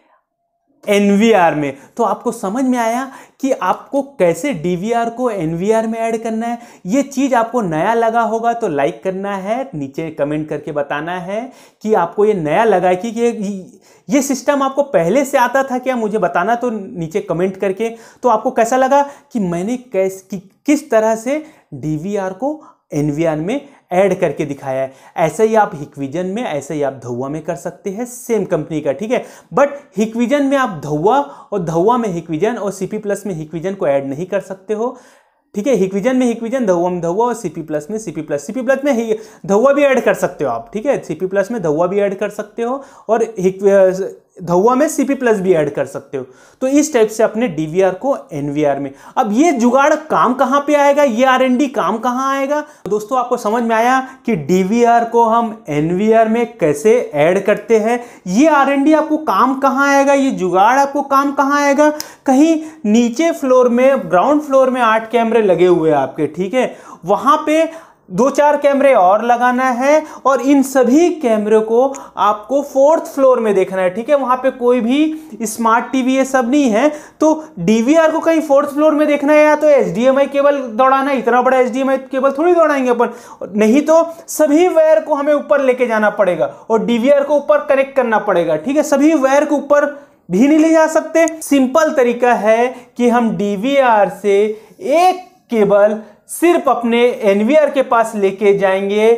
S2: NVR में। तो आपको समझ में आया कि आपको कैसे DVR को NVR में ऐड करना है। ये चीज आपको नया लगा होगा तो लाइक करना है, नीचे कमेंट करके बताना है कि आपको ये नया लगा है कि ये सिस्टम आपको पहले से आता था क्या, मुझे बताना तो नीचे कमेंट करके। तो आपको कैसा लगा कि मैंने किस तरह से DVR को NVR में ऐड करके दिखाया है। ऐसे ही आप हिकविजन में, ऐसे ही आप धुआं में कर सकते हैं, सेम कंपनी का, ठीक है। बट हिकविजन में आप धुआं और धुआं में हिकविजन और CP+ में हिकविजन को ऐड नहीं कर सकते हो, ठीक है। हिकविजन में हिकविजन, धुआं में धुआं और CP+ में CP+ में धुआं भी ऐड कर सकते हो आप, ठीक है। CP+ में धुआं भी ऐड कर सकते हो और धुआं में CP+ भी ऐड कर सकते हो। तो इस टाइप से अपने DVR को NVR में। अब ये जुगाड़ काम कहाँ पे आएगा, ये R&D काम कहाँ आएगा? दोस्तों आपको समझ में आया कि DVR को हम NVR में कैसे ऐड करते हैं। ये R&D आपको काम कहाँ आएगा, ये जुगाड़ आपको काम कहाँ आएगा? कहीं नीचे फ्लोर में, ग्राउंड फ्लोर में 8 कैमरे लगे हुए हैं आपके, ठीक है, वहां पे 2-4 कैमरे और लगाना है और इन सभी कैमरे को आपको 4th फ्लोर में देखना है, ठीक है। वहां पे कोई भी स्मार्ट टीवी ये सब नहीं है, तो DVR को कहीं 4th फ्लोर में देखना है या तो HDMI केबल दौड़ाना है। इतना बड़ा HDMI केबल थोड़ी दौड़ाएंगे अपन, नहीं तो सभी वायर को हमें ऊपर लेके जाना पड़ेगा और DVR को ऊपर कनेक्ट करना पड़ेगा, ठीक है। सभी वायर को ऊपर भी नहीं ले जा सकते। सिंपल तरीका है कि हम DVR से एक केबल सिर्फ अपने NVR के पास लेके जाएंगे,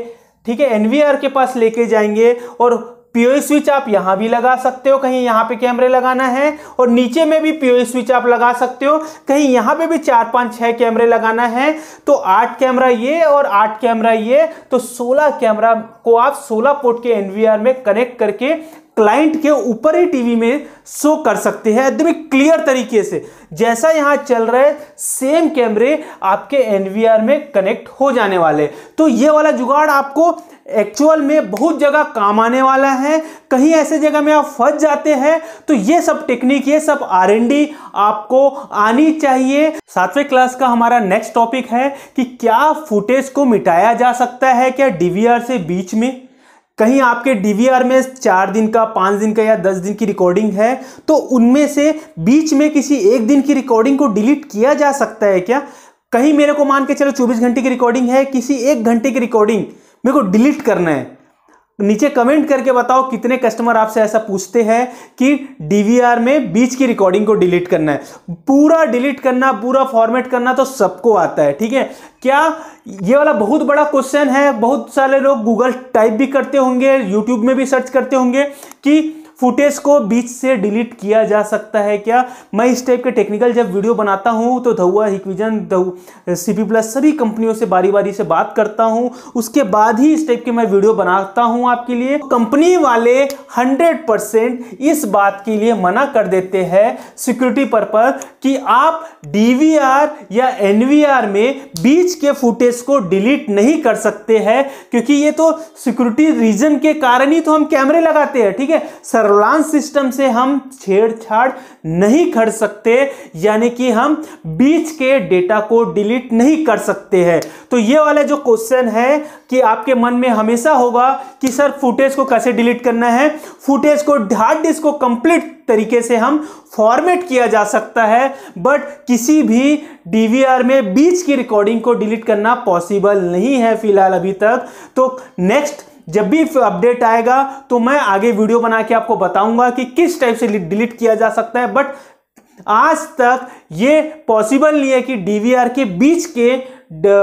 S2: ठीक है, NVR के पास लेके जाएंगे और POE स्विच आप यहां भी लगा सकते हो, कहीं यहां पे कैमरे लगाना है, और नीचे में भी POE स्विच आप लगा सकते हो, कहीं यहां पे भी 4, 5, 6 कैमरे लगाना है तो 8 कैमरा ये और 8 कैमरा ये, तो 16 कैमरा को आप 16 पोर्ट के NVR में कनेक्ट करके क्लाइंट के ऊपर ही टीवी में शो कर सकते हैं एकदम क्लियर तरीके से। जैसा यहां चल रहा है सेम कैमरे आपके NVR में कनेक्ट हो जाने वाले। तो ये वाला जुगाड़ आपको एक्चुअल में बहुत जगह काम आने वाला है। कहीं ऐसे जगह में आप फंस जाते हैं तो ये सब टेक्निक, ये सब R&D आपको आनी चाहिए। 7वें क्लास का हमारा नेक्स्ट टॉपिक है कि क्या फुटेज को मिटाया जा सकता है क्या DVR से बीच में। कहीं आपके DVR में 4 दिन का, 5 दिन का या 10 दिन की रिकॉर्डिंग है तो उनमें से बीच में किसी एक दिन की रिकॉर्डिंग को डिलीट किया जा सकता है क्या? कहीं मेरे को मान के चलो 24 घंटे की रिकॉर्डिंग है, किसी 1 घंटे की रिकॉर्डिंग मेरे को डिलीट करना है। नीचे कमेंट करके बताओ कितने कस्टमर आपसे ऐसा पूछते हैं कि DVR में बीच की रिकॉर्डिंग को डिलीट करना है। पूरा डिलीट करना, पूरा फॉर्मेट करना तो सबको आता है, ठीक है। क्या ये वाला बहुत बड़ा क्वेश्चन है, बहुत सारे लोग गूगल टाइप भी करते होंगे, यूट्यूब में भी सर्च करते होंगे कि फुटेज को बीच से डिलीट किया जा सकता है क्या। मैं इस टाइप के टेक्निकल जब वीडियो बनाता हूं तो धुआं, हिकविजन, CP+ सभी कंपनियों से बारी बारी से बात करता हूं, उसके बाद ही इस टाइप के मैं वीडियो बनाता हूं आपके लिए। कंपनी वाले 100% इस बात के लिए मना कर देते हैं सिक्योरिटी पर्पस कि आप DVR या NVR में बीच के फुटेज को डिलीट नहीं कर सकते हैं, क्योंकि ये तो सिक्योरिटी रीजन के कारण ही तो हम कैमरे लगाते हैं, ठीक है। सर्विलांस सिस्टम से हम छेड़छाड़ नहीं कर सकते, यानी कि हम बीच के डेटा को डिलीट नहीं कर सकते हैं। तो ये वाला जो क्वेश्चन है कि आपके मन में हमेशा होगा कि सर फुटेज को कैसे डिलीट करना है। फुटेज को हार्ड डिस्क को कंप्लीट तरीके से हम फॉर्मेट किया जा सकता है, बट किसी भी DVR में बीच की रिकॉर्डिंग को डिलीट करना पॉसिबल नहीं है फिलहाल अभी तक। तो नेक्स्ट जब भी अपडेट आएगा तो मैं आगे वीडियो बना के आपको बताऊंगा कि किस टाइप से डिलीट किया जा सकता है। बट आज तक ये पॉसिबल नहीं है कि DVR के बीच के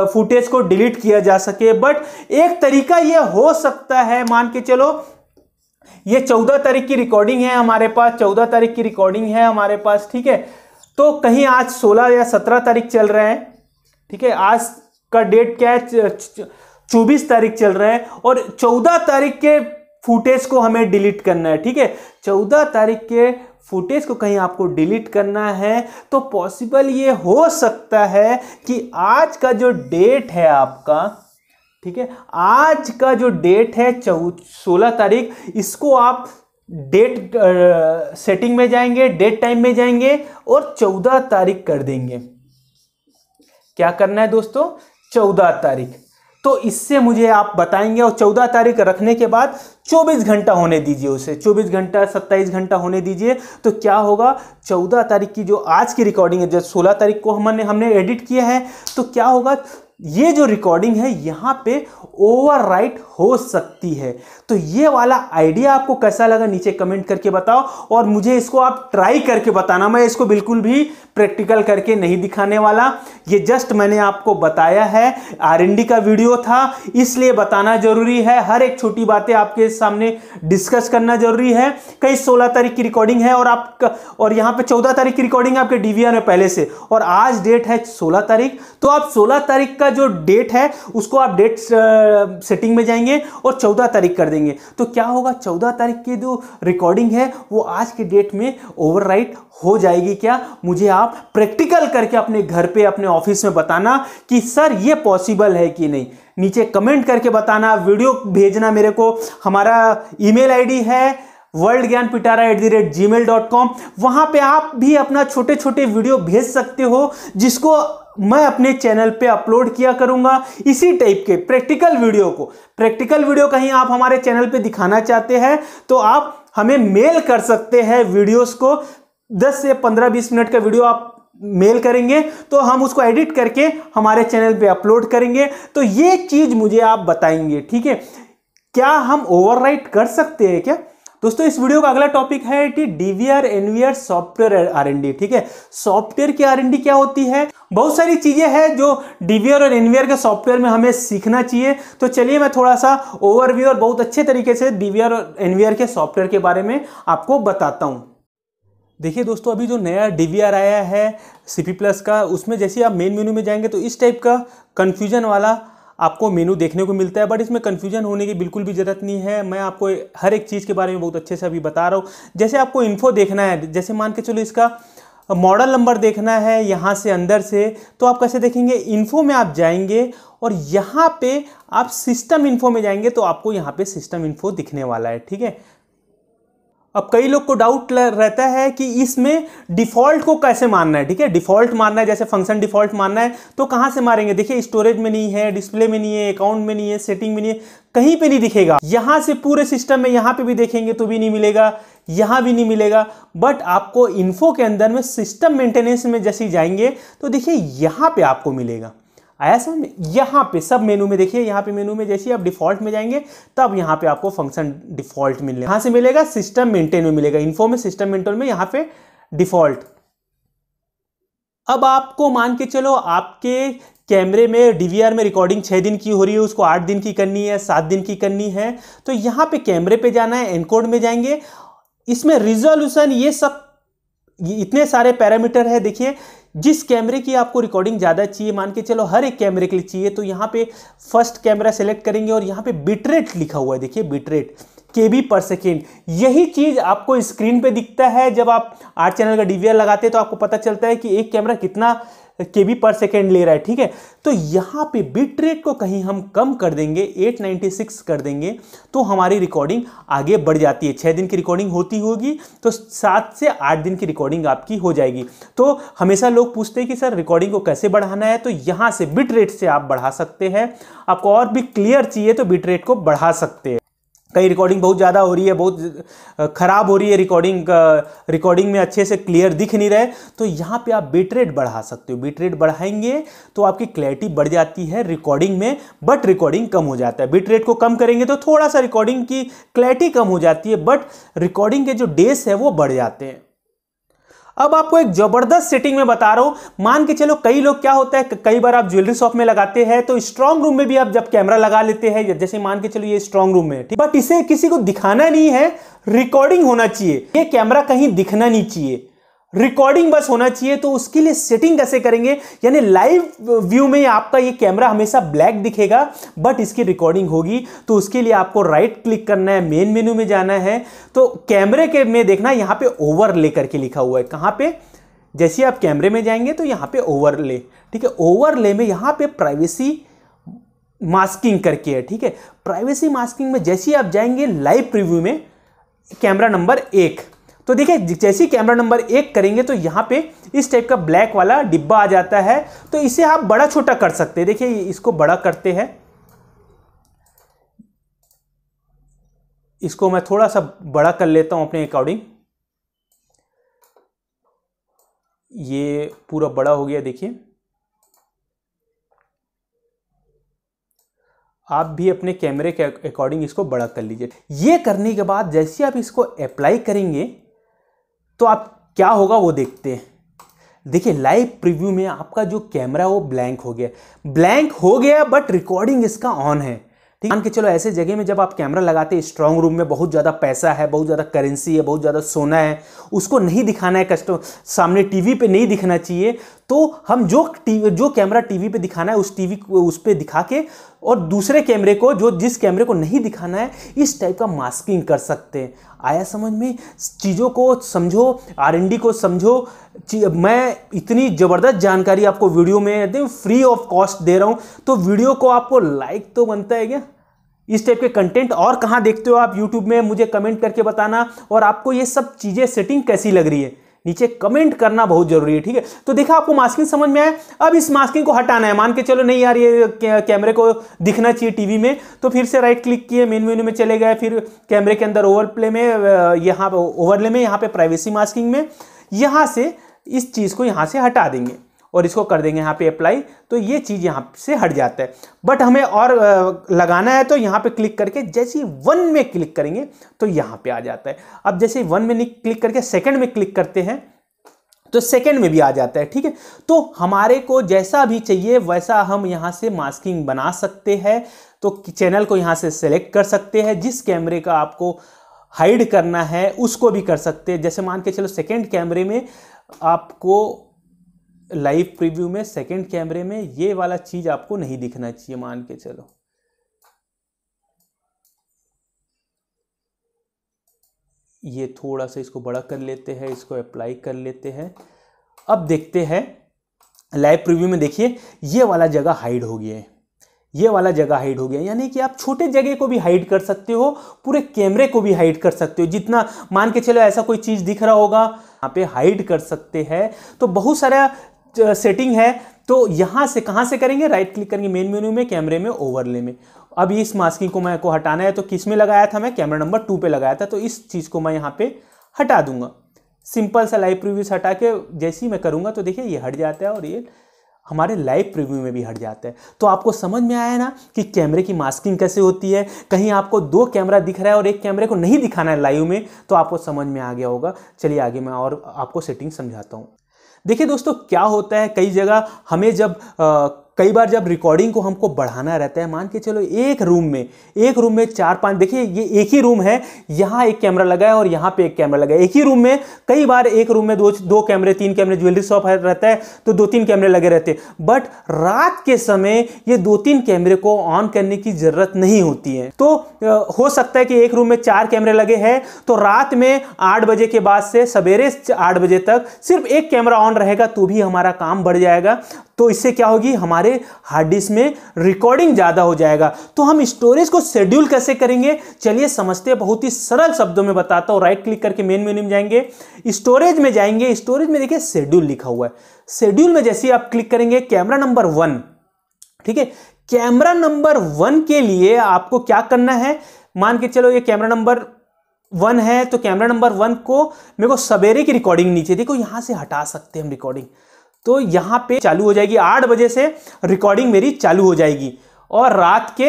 S2: फुटेज को डिलीट किया जा सके। बट एक तरीका ये हो सकता है, मान के चलो ये 14 तारीख की रिकॉर्डिंग है हमारे पास, 14 तारीख की रिकॉर्डिंग है हमारे पास, ठीक है। तो कहीं आज 16 या 17 तारीख चल रहा है, ठीक है। आज का डेट क्या है, 24 तारीख चल रहा है और 14 तारीख के फुटेज को हमें डिलीट करना है, ठीक है। 14 तारीख के फुटेज को कहीं आपको डिलीट करना है तो पॉसिबल ये हो सकता है कि आज का जो डेट है आपका, ठीक है, आज का जो डेट है 16 तारीख, इसको आप डेट सेटिंग में जाएंगे, डेट टाइम में जाएंगे और 14 तारीख कर देंगे। क्या करना है दोस्तों, 14 तारीख। तो इससे मुझे आप बताएंगे और 14 तारीख रखने के बाद 24 घंटा होने दीजिए उसे, 24 घंटा 27 घंटा होने दीजिए। तो क्या होगा, 14 तारीख की जो आज की रिकॉर्डिंग है, जब 16 तारीख को हमने एडिट किया है, तो क्या होगा, ये जो रिकॉर्डिंग है यहां पे ओवरराइट हो सकती है। तो ये वाला आइडिया आपको कैसा लगा नीचे कमेंट करके बताओ और मुझे इसको आप ट्राई करके बताना। मैं इसको बिल्कुल भी प्रैक्टिकल करके नहीं दिखाने वाला, ये जस्ट मैंने आपको बताया है, R&D का वीडियो था इसलिए बताना जरूरी है। हर एक छोटी बातें आपके सामने डिस्कस करना जरूरी है। कई 16 तारीख की रिकॉर्डिंग है और यहाँ पे 14 तारीख की रिकॉर्डिंग है आपके डीवीआर में पहले से, और आज डेट है 16 तारीख। तो आप 16 तारीख का जो डेट है उसको आप डेट सेटिंग में जाएंगे और 14 तारीख कर देंगे। तो क्या होगा, 14 तारीख की जो रिकॉर्डिंग है वो आज के डेट में ओवरराइट हो जाएगी। क्या, मुझे आप प्रैक्टिकल करके अपने घर पे अपने ऑफिस में बताना कि सर ये पॉसिबल है कि नहीं। नीचे कमेंट करके बताना, वीडियो भेजना मेरे को। हमारा ईमेल आईडी है worldgyanpitara@gmail.com। वहां पे आप भी अपना छोटे छोटे वीडियो भेज सकते हो जिसको मैं अपने चैनल पे अपलोड किया करूंगा। इसी टाइप के प्रैक्टिकल वीडियो कहीं आप हमारे चैनल पे दिखाना चाहते हैं तो आप हमें मेल कर सकते हैं। वीडियोस को 10 से 15-20 मिनट का वीडियो आप मेल करेंगे तो हम उसको एडिट करके हमारे चैनल पे अपलोड करेंगे। तो ये चीज मुझे आप बताएंगे, ठीक है। क्या हम ओवरराइट कर सकते हैं क्या? दोस्तों इस वीडियो का अगला टॉपिक है कि डीवीआर एनवीआर सॉफ्टवेयर आरएनडी, ठीक है। सॉफ्टवेयर की आरएनडी क्या होती है? बहुत सारी चीजें हैं जो डीवीआर और एनवीआर के सॉफ्टवेयर में हमें सीखना चाहिए। तो चलिए मैं थोड़ा सा ओवरव्यू और बहुत अच्छे तरीके से डीवीआर और एनवीआर के सॉफ्टवेयर के बारे में आपको बताता हूं। देखिए दोस्तों, अभी जो नया डीवीआर आया है सीपी प्लस का, उसमें जैसे आप मेन मेनू में जाएंगे तो इस टाइप का कन्फ्यूजन वाला आपको मेनू देखने को मिलता है। बट इसमें कन्फ्यूजन होने की बिल्कुल भी ज़रूरत नहीं है। मैं आपको हर एक चीज़ के बारे में बहुत अच्छे से अभी बता रहा हूँ। जैसे आपको इन्फो देखना है, जैसे मान के चलो इसका मॉडल नंबर देखना है यहाँ से अंदर से, तो आप कैसे देखेंगे? इन्फो में आप जाएंगे और यहाँ पे आप सिस्टम इन्फो में जाएंगे तो आपको यहाँ पे सिस्टम इन्फो दिखने वाला है, ठीक है। अब कई लोग को डाउट रहता है कि इसमें डिफ़ॉल्ट को कैसे मानना है, ठीक है। डिफ़ॉल्ट मानना है, जैसे फंक्शन डिफ़ॉल्ट मानना है तो कहाँ से मारेंगे? देखिए स्टोरेज में नहीं है, डिस्प्ले में नहीं है, अकाउंट में नहीं है, सेटिंग में नहीं है, कहीं पे नहीं दिखेगा। यहाँ से पूरे सिस्टम में यहाँ पे भी देखेंगे तो भी नहीं मिलेगा, यहाँ भी नहीं मिलेगा। बट आपको इन्फो के अंदर में सिस्टम मेंटेनेंस में जैसे जाएंगे तो देखिए यहाँ पे आपको मिलेगा। आया समझ? यहाँ पे सब मेनू में देखिए, यहाँ पे मेनू में जैसे आप डिफॉल्ट में जाएंगे तब यहाँ पे आपको फंक्शन डिफॉल्ट मिलेगा। यहाँ से मिलेगा सिस्टम मेंटेन में मिलेगा, इन्फो में सिस्टम मेंटेन में, यहाँ पे डिफॉल्ट। अब आपको मान के चलो आपके कैमरे में डीवीआर में रिकॉर्डिंग 6 दिन की हो रही है, उसको 8 दिन की करनी है, 7 दिन की करनी है, तो यहाँ पे कैमरे पे जाना है, एनकोड में जाएंगे। इसमें रिजोल्यूशन ये सब इतने सारे पैरामीटर है। देखिए जिस कैमरे की आपको रिकॉर्डिंग ज़्यादा चाहिए, मान के चलो हर एक कैमरे के लिए चाहिए, तो यहाँ पे फर्स्ट कैमरा सेलेक्ट करेंगे और यहाँ पे बिटरेट लिखा हुआ है, देखिए बिटरेट केबी पर सेकेंड। यही चीज़ आपको स्क्रीन पे दिखता है जब आप 8 चैनल का डीवीआर लगाते हैं तो आपको पता चलता है कि एक कैमरा कितना केबी पर सेकेंड ले रहा है, ठीक है। तो यहाँ पे बिट रेट को कहीं हम कम कर देंगे, 896 कर देंगे तो हमारी रिकॉर्डिंग आगे बढ़ जाती है। 6 दिन की रिकॉर्डिंग होती होगी तो 7 से 8 दिन की रिकॉर्डिंग आपकी हो जाएगी। तो हमेशा लोग पूछते हैं कि सर रिकॉर्डिंग को कैसे बढ़ाना है, तो यहाँ से बिट रेट से आप बढ़ा सकते हैं। आपको और भी क्लियर चाहिए तो बिट रेट को बढ़ा सकते हैं। कई रिकॉर्डिंग बहुत ज़्यादा हो रही है, बहुत ख़राब हो रही है, रिकॉर्डिंग में अच्छे से क्लियर दिख नहीं रहा है, तो यहाँ पे आप बिट रेट बढ़ा सकते हो। बिट रेट बढ़ाएंगे तो आपकी क्लैरिटी बढ़ जाती है रिकॉर्डिंग में, बट रिकॉर्डिंग कम हो जाता है। बिट रेट को कम करेंगे तो थोड़ा सा रिकॉर्डिंग की क्लैरिटी कम हो जाती है, बट रिकॉर्डिंग के जो डेज है वो बढ़ जाते हैं। अब आपको एक जबरदस्त सेटिंग में बता रहा हूं। मान के चलो कई लोग क्या होता है, कई बार आप ज्वेलरी शॉप में लगाते हैं तो स्ट्रांग रूम में भी आप जब कैमरा लगा लेते हैं, जैसे मान के चलो ये स्ट्रांग रूम में, ठीक, बट इसे किसी को दिखाना नहीं है, रिकॉर्डिंग होना चाहिए। ये कैमरा कहीं दिखना नहीं चाहिए, रिकॉर्डिंग बस होना चाहिए। तो उसके लिए सेटिंग कैसे करेंगे, यानी लाइव व्यू में आपका ये कैमरा हमेशा ब्लैक दिखेगा बट इसकी रिकॉर्डिंग होगी। तो उसके लिए आपको राइट क्लिक करना है, मेन मेनू में जाना है, तो कैमरे के में देखना यहाँ पे ओवरले करके लिखा हुआ है। कहाँ पे? जैसे आप कैमरे में जाएंगे तो यहाँ पे ओवरले, ठीक है। ओवरले में यहाँ पे प्राइवेसी मास्किंग करके है, ठीक है। प्राइवेसी मास्किंग में जैसे आप जाएंगे लाइव प्रीव्यू में कैमरा नंबर 1, तो देखिए जैसे ही कैमरा नंबर 1 करेंगे तो यहाँ पे इस टाइप का ब्लैक वाला डिब्बा आ जाता है। तो इसे आप बड़ा छोटा कर सकते हैं। देखिए इसको बड़ा करते हैं, इसको मैं थोड़ा सा बड़ा कर लेता हूं अपने अकॉर्डिंग। ये पूरा बड़ा हो गया। देखिए आप भी अपने कैमरे के अकॉर्डिंग इसको बड़ा कर लीजिए। ये करने के बाद जैसे आप इसको अप्लाई करेंगे तो आप क्या होगा वो देखते हैं। देखिए लाइव प्रीव्यू में आपका जो कैमरा वो ब्लैंक हो गया, बट रिकॉर्डिंग इसका ऑन है, ठीक ठीक, मान के चलो ऐसे जगह में जब आप कैमरा लगाते हैं, स्ट्रांग रूम में बहुत ज़्यादा पैसा है, बहुत ज़्यादा करेंसी है, बहुत ज़्यादा सोना है, उसको नहीं दिखाना है कस्टमर सामने, टीवी पे नहीं दिखना चाहिए, तो हम जो कैमरा टीवी पे दिखाना है उस पे दिखा के और दूसरे कैमरे को जिस कैमरे को नहीं दिखाना है इस टाइप का मास्किंग कर सकते हैं। आया समझ में? चीज़ों को समझो, R&D को समझो। मैं इतनी ज़बरदस्त जानकारी आपको वीडियो में एकदम फ्री ऑफ कॉस्ट दे रहा हूँ, तो वीडियो को आपको लाइक तो बनता है क्या? इस टाइप के कंटेंट और कहाँ देखते हो आप यूट्यूब में, मुझे कमेंट करके बताना। और आपको ये सब चीज़ें सेटिंग कैसी लग रही है नीचे कमेंट करना बहुत जरूरी है, ठीक है। तो देखा आपको मास्किंग समझ में आया। अब इस मास्किंग को हटाना है, मान के चलो नहीं यार ये कैमरे को दिखना चाहिए टीवी में, तो फिर से राइट क्लिक किए, मेन मेन्यू में चले गए, फिर कैमरे के अंदर ओवरले में यहाँ पे प्राइवेसी मास्किंग में यहाँ से इस चीज़ को यहाँ से हटा देंगे और इसको कर देंगे यहाँ पे अप्लाई, तो ये चीज़ यहाँ से हट जाता है। बट हमें और लगाना है तो यहाँ पे क्लिक करके जैसे ही 1 में क्लिक करेंगे तो यहाँ पे आ जाता है। अब जैसे 1 में क्लिक करके सेकंड में क्लिक करते हैं तो सेकंड में भी आ जाता है, ठीक है। तो हमारे को जैसा भी चाहिए वैसा हम यहाँ से मास्किंग बना सकते हैं। तो चैनल को यहाँ से सेलेक्ट कर सकते हैं, जिस कैमरे का आपको हाइड करना है उसको भी कर सकते हैं। जैसे मान के चलो सेकेंड कैमरे में आपको लाइव प्रीव्यू में सेकंड कैमरे में ये वाला चीज आपको नहीं दिखना चाहिए, मान के चलो ये थोड़ा सा इसको बड़ा कर लेते हैं, इसको अप्लाई कर लेते हैं। अब देखते हैं लाइव प्रीव्यू में, देखिए ये वाला जगह हाइड हो गया है, ये वाला जगह हाइड हो गया, यानी कि आप छोटे जगह को भी हाइड कर सकते हो, पूरे कैमरे को भी हाइड कर सकते हो। जितना मान के चलो ऐसा कोई चीज दिख रहा होगा यहाँ पे हाइड कर सकते हैं। तो बहुत सारा सेटिंग है। तो यहाँ से कहाँ से करेंगे, राइट क्लिक करेंगे मेन मेन्यू में, कैमरे में, ओवरले में। अब इस मास्किंग को मैं हटाना है तो किस में लगाया था, मैं कैमरा नंबर 2 पे लगाया था, तो इस चीज़ को मैं यहाँ पे हटा दूंगा। सिंपल सा लाइव प्रीव्यू हटा के जैसे ही मैं करूँगा तो देखिए ये हट जाता है और ये हमारे लाइव प्रीव्यू में भी हट जाता है। तो आपको समझ में आया ना कि कैमरे की मास्किंग कैसे होती है। कहीं आपको 2 कैमरा दिख रहा है और एक कैमरे को नहीं दिखाना है लाइव में, तो आपको समझ में आ गया होगा। चलिए आगे मैं और आपको सेटिंग समझाता हूँ। देखिए दोस्तों क्या होता है, कई जगह हमें कई बार जब रिकॉर्डिंग को हमको बढ़ाना रहता है, मान के चलो एक रूम में 4-5, देखिए ये एक ही रूम है, यहाँ एक कैमरा लगा है और यहाँ पे एक कैमरा लगा है। एक ही रूम में कई बार एक रूम में 2 कैमरे 3 कैमरे, ज्वेलरी शॉप रहता है तो 2-3 कैमरे लगे रहते हैं। बट रात के समय ये 2-3 कैमरे को ऑन करने की जरूरत नहीं होती है। तो हो सकता है कि एक रूम में 4 कैमरे लगे हैं, तो रात में 8 बजे के बाद से सवेरे 8 बजे तक सिर्फ एक कैमरा ऑन रहेगा तो भी हमारा काम बढ़ जाएगा। तो इससे क्या होगी, हमारे हार्ड डिस्क में रिकॉर्डिंग ज्यादा हो जाएगा। तो हम स्टोरेज को शेड्यूल कैसे करेंगे, चलिए समझते हैं। बहुत ही सरल शब्दों में बताता हूं। राइट क्लिक करके मेन मेन्यू में जाएंगे, स्टोरेज में जाएंगे, स्टोरेज में देखिए शेड्यूल लिखा हुआ है। शेड्यूल में जैसे ही आप क्लिक करेंगे कैमरा नंबर 1, ठीक है। कैमरा नंबर 1 के लिए आपको क्या करना है, मान के चलो ये कैमरा नंबर 1 है, तो कैमरा नंबर 1 को मेरे को सवेरे की रिकॉर्डिंग नीचे, देखो यहां से हटा सकते हैं हम रिकॉर्डिंग, तो यहां पे चालू हो जाएगी। 8 बजे से रिकॉर्डिंग मेरी चालू हो जाएगी और रात के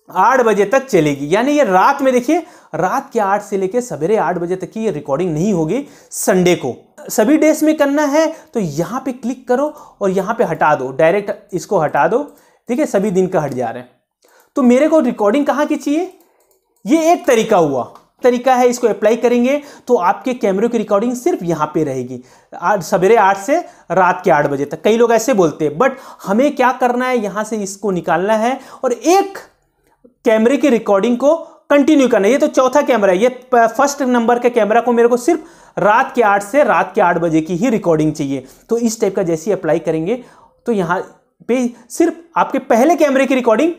S2: 8 बजे तक चलेगी। यानी ये रात में देखिए, रात के 8 से लेके सवेरे 8 बजे तक की ये रिकॉर्डिंग नहीं होगी। संडे को सभी डेज में करना है तो यहां पे क्लिक करो और यहां पे हटा दो, डायरेक्ट इसको हटा दो। ठीक है, सभी दिन का हट जा रहे हैं। तो मेरे को रिकॉर्डिंग कहां की चाहिए, ये एक तरीका हुआ, तरीका है। इसको अप्लाई करेंगे तो आपके कैमरे की रिकॉर्डिंग सिर्फ यहां पे रहेगी, सवेरे 8 से रात के 8 बजे तक। कई लोग ऐसे बोलते हैं, बट हमें क्या करना है, यहां से इसको निकालना है और एक कैमरे की रिकॉर्डिंग को कंटिन्यू करना है। ये तो चौथा कैमरा है, ये फर्स्ट नंबर के कैमरा को मेरे को सिर्फ रात के 8 से रात के 8 बजे की ही रिकॉर्डिंग चाहिए। तो इस टाइप का जैसे ही अप्लाई करेंगे तो यहां पे सिर्फ आपके पहले कैमरे की रिकॉर्डिंग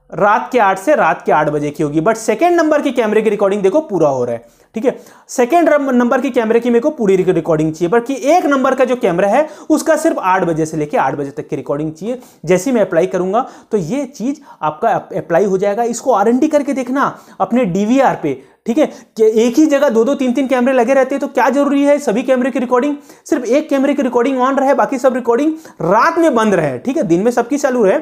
S2: रात के 8 से रात के 8 बजे की होगी, बट सेकेंड नंबर की कैमरे की रिकॉर्डिंग देखो पूरा हो रहा है। ठीक है, सेकेंड नंबर की कैमरे की मेरे को पूरी रिकॉर्डिंग चाहिए, बल्कि एक नंबर का जो कैमरा है उसका सिर्फ 8 बजे से लेके 8 बजे तक की रिकॉर्डिंग चाहिए। जैसे मैं अप्लाई करूंगा तो ये चीज आपका अप्लाई हो जाएगा। इसको R&D करके देखना अपने DVR पे। ठीक है, कि एक ही जगह 2-2 3-3 कैमरे लगे रहते हैं तो क्या जरूरी है सभी कैमरे की रिकॉर्डिंग, सिर्फ एक कैमरे की रिकॉर्डिंग ऑन रहे, बाकी सब रिकॉर्डिंग रात में बंद रहे। ठीक है, दिन में सबकी चालू रहे,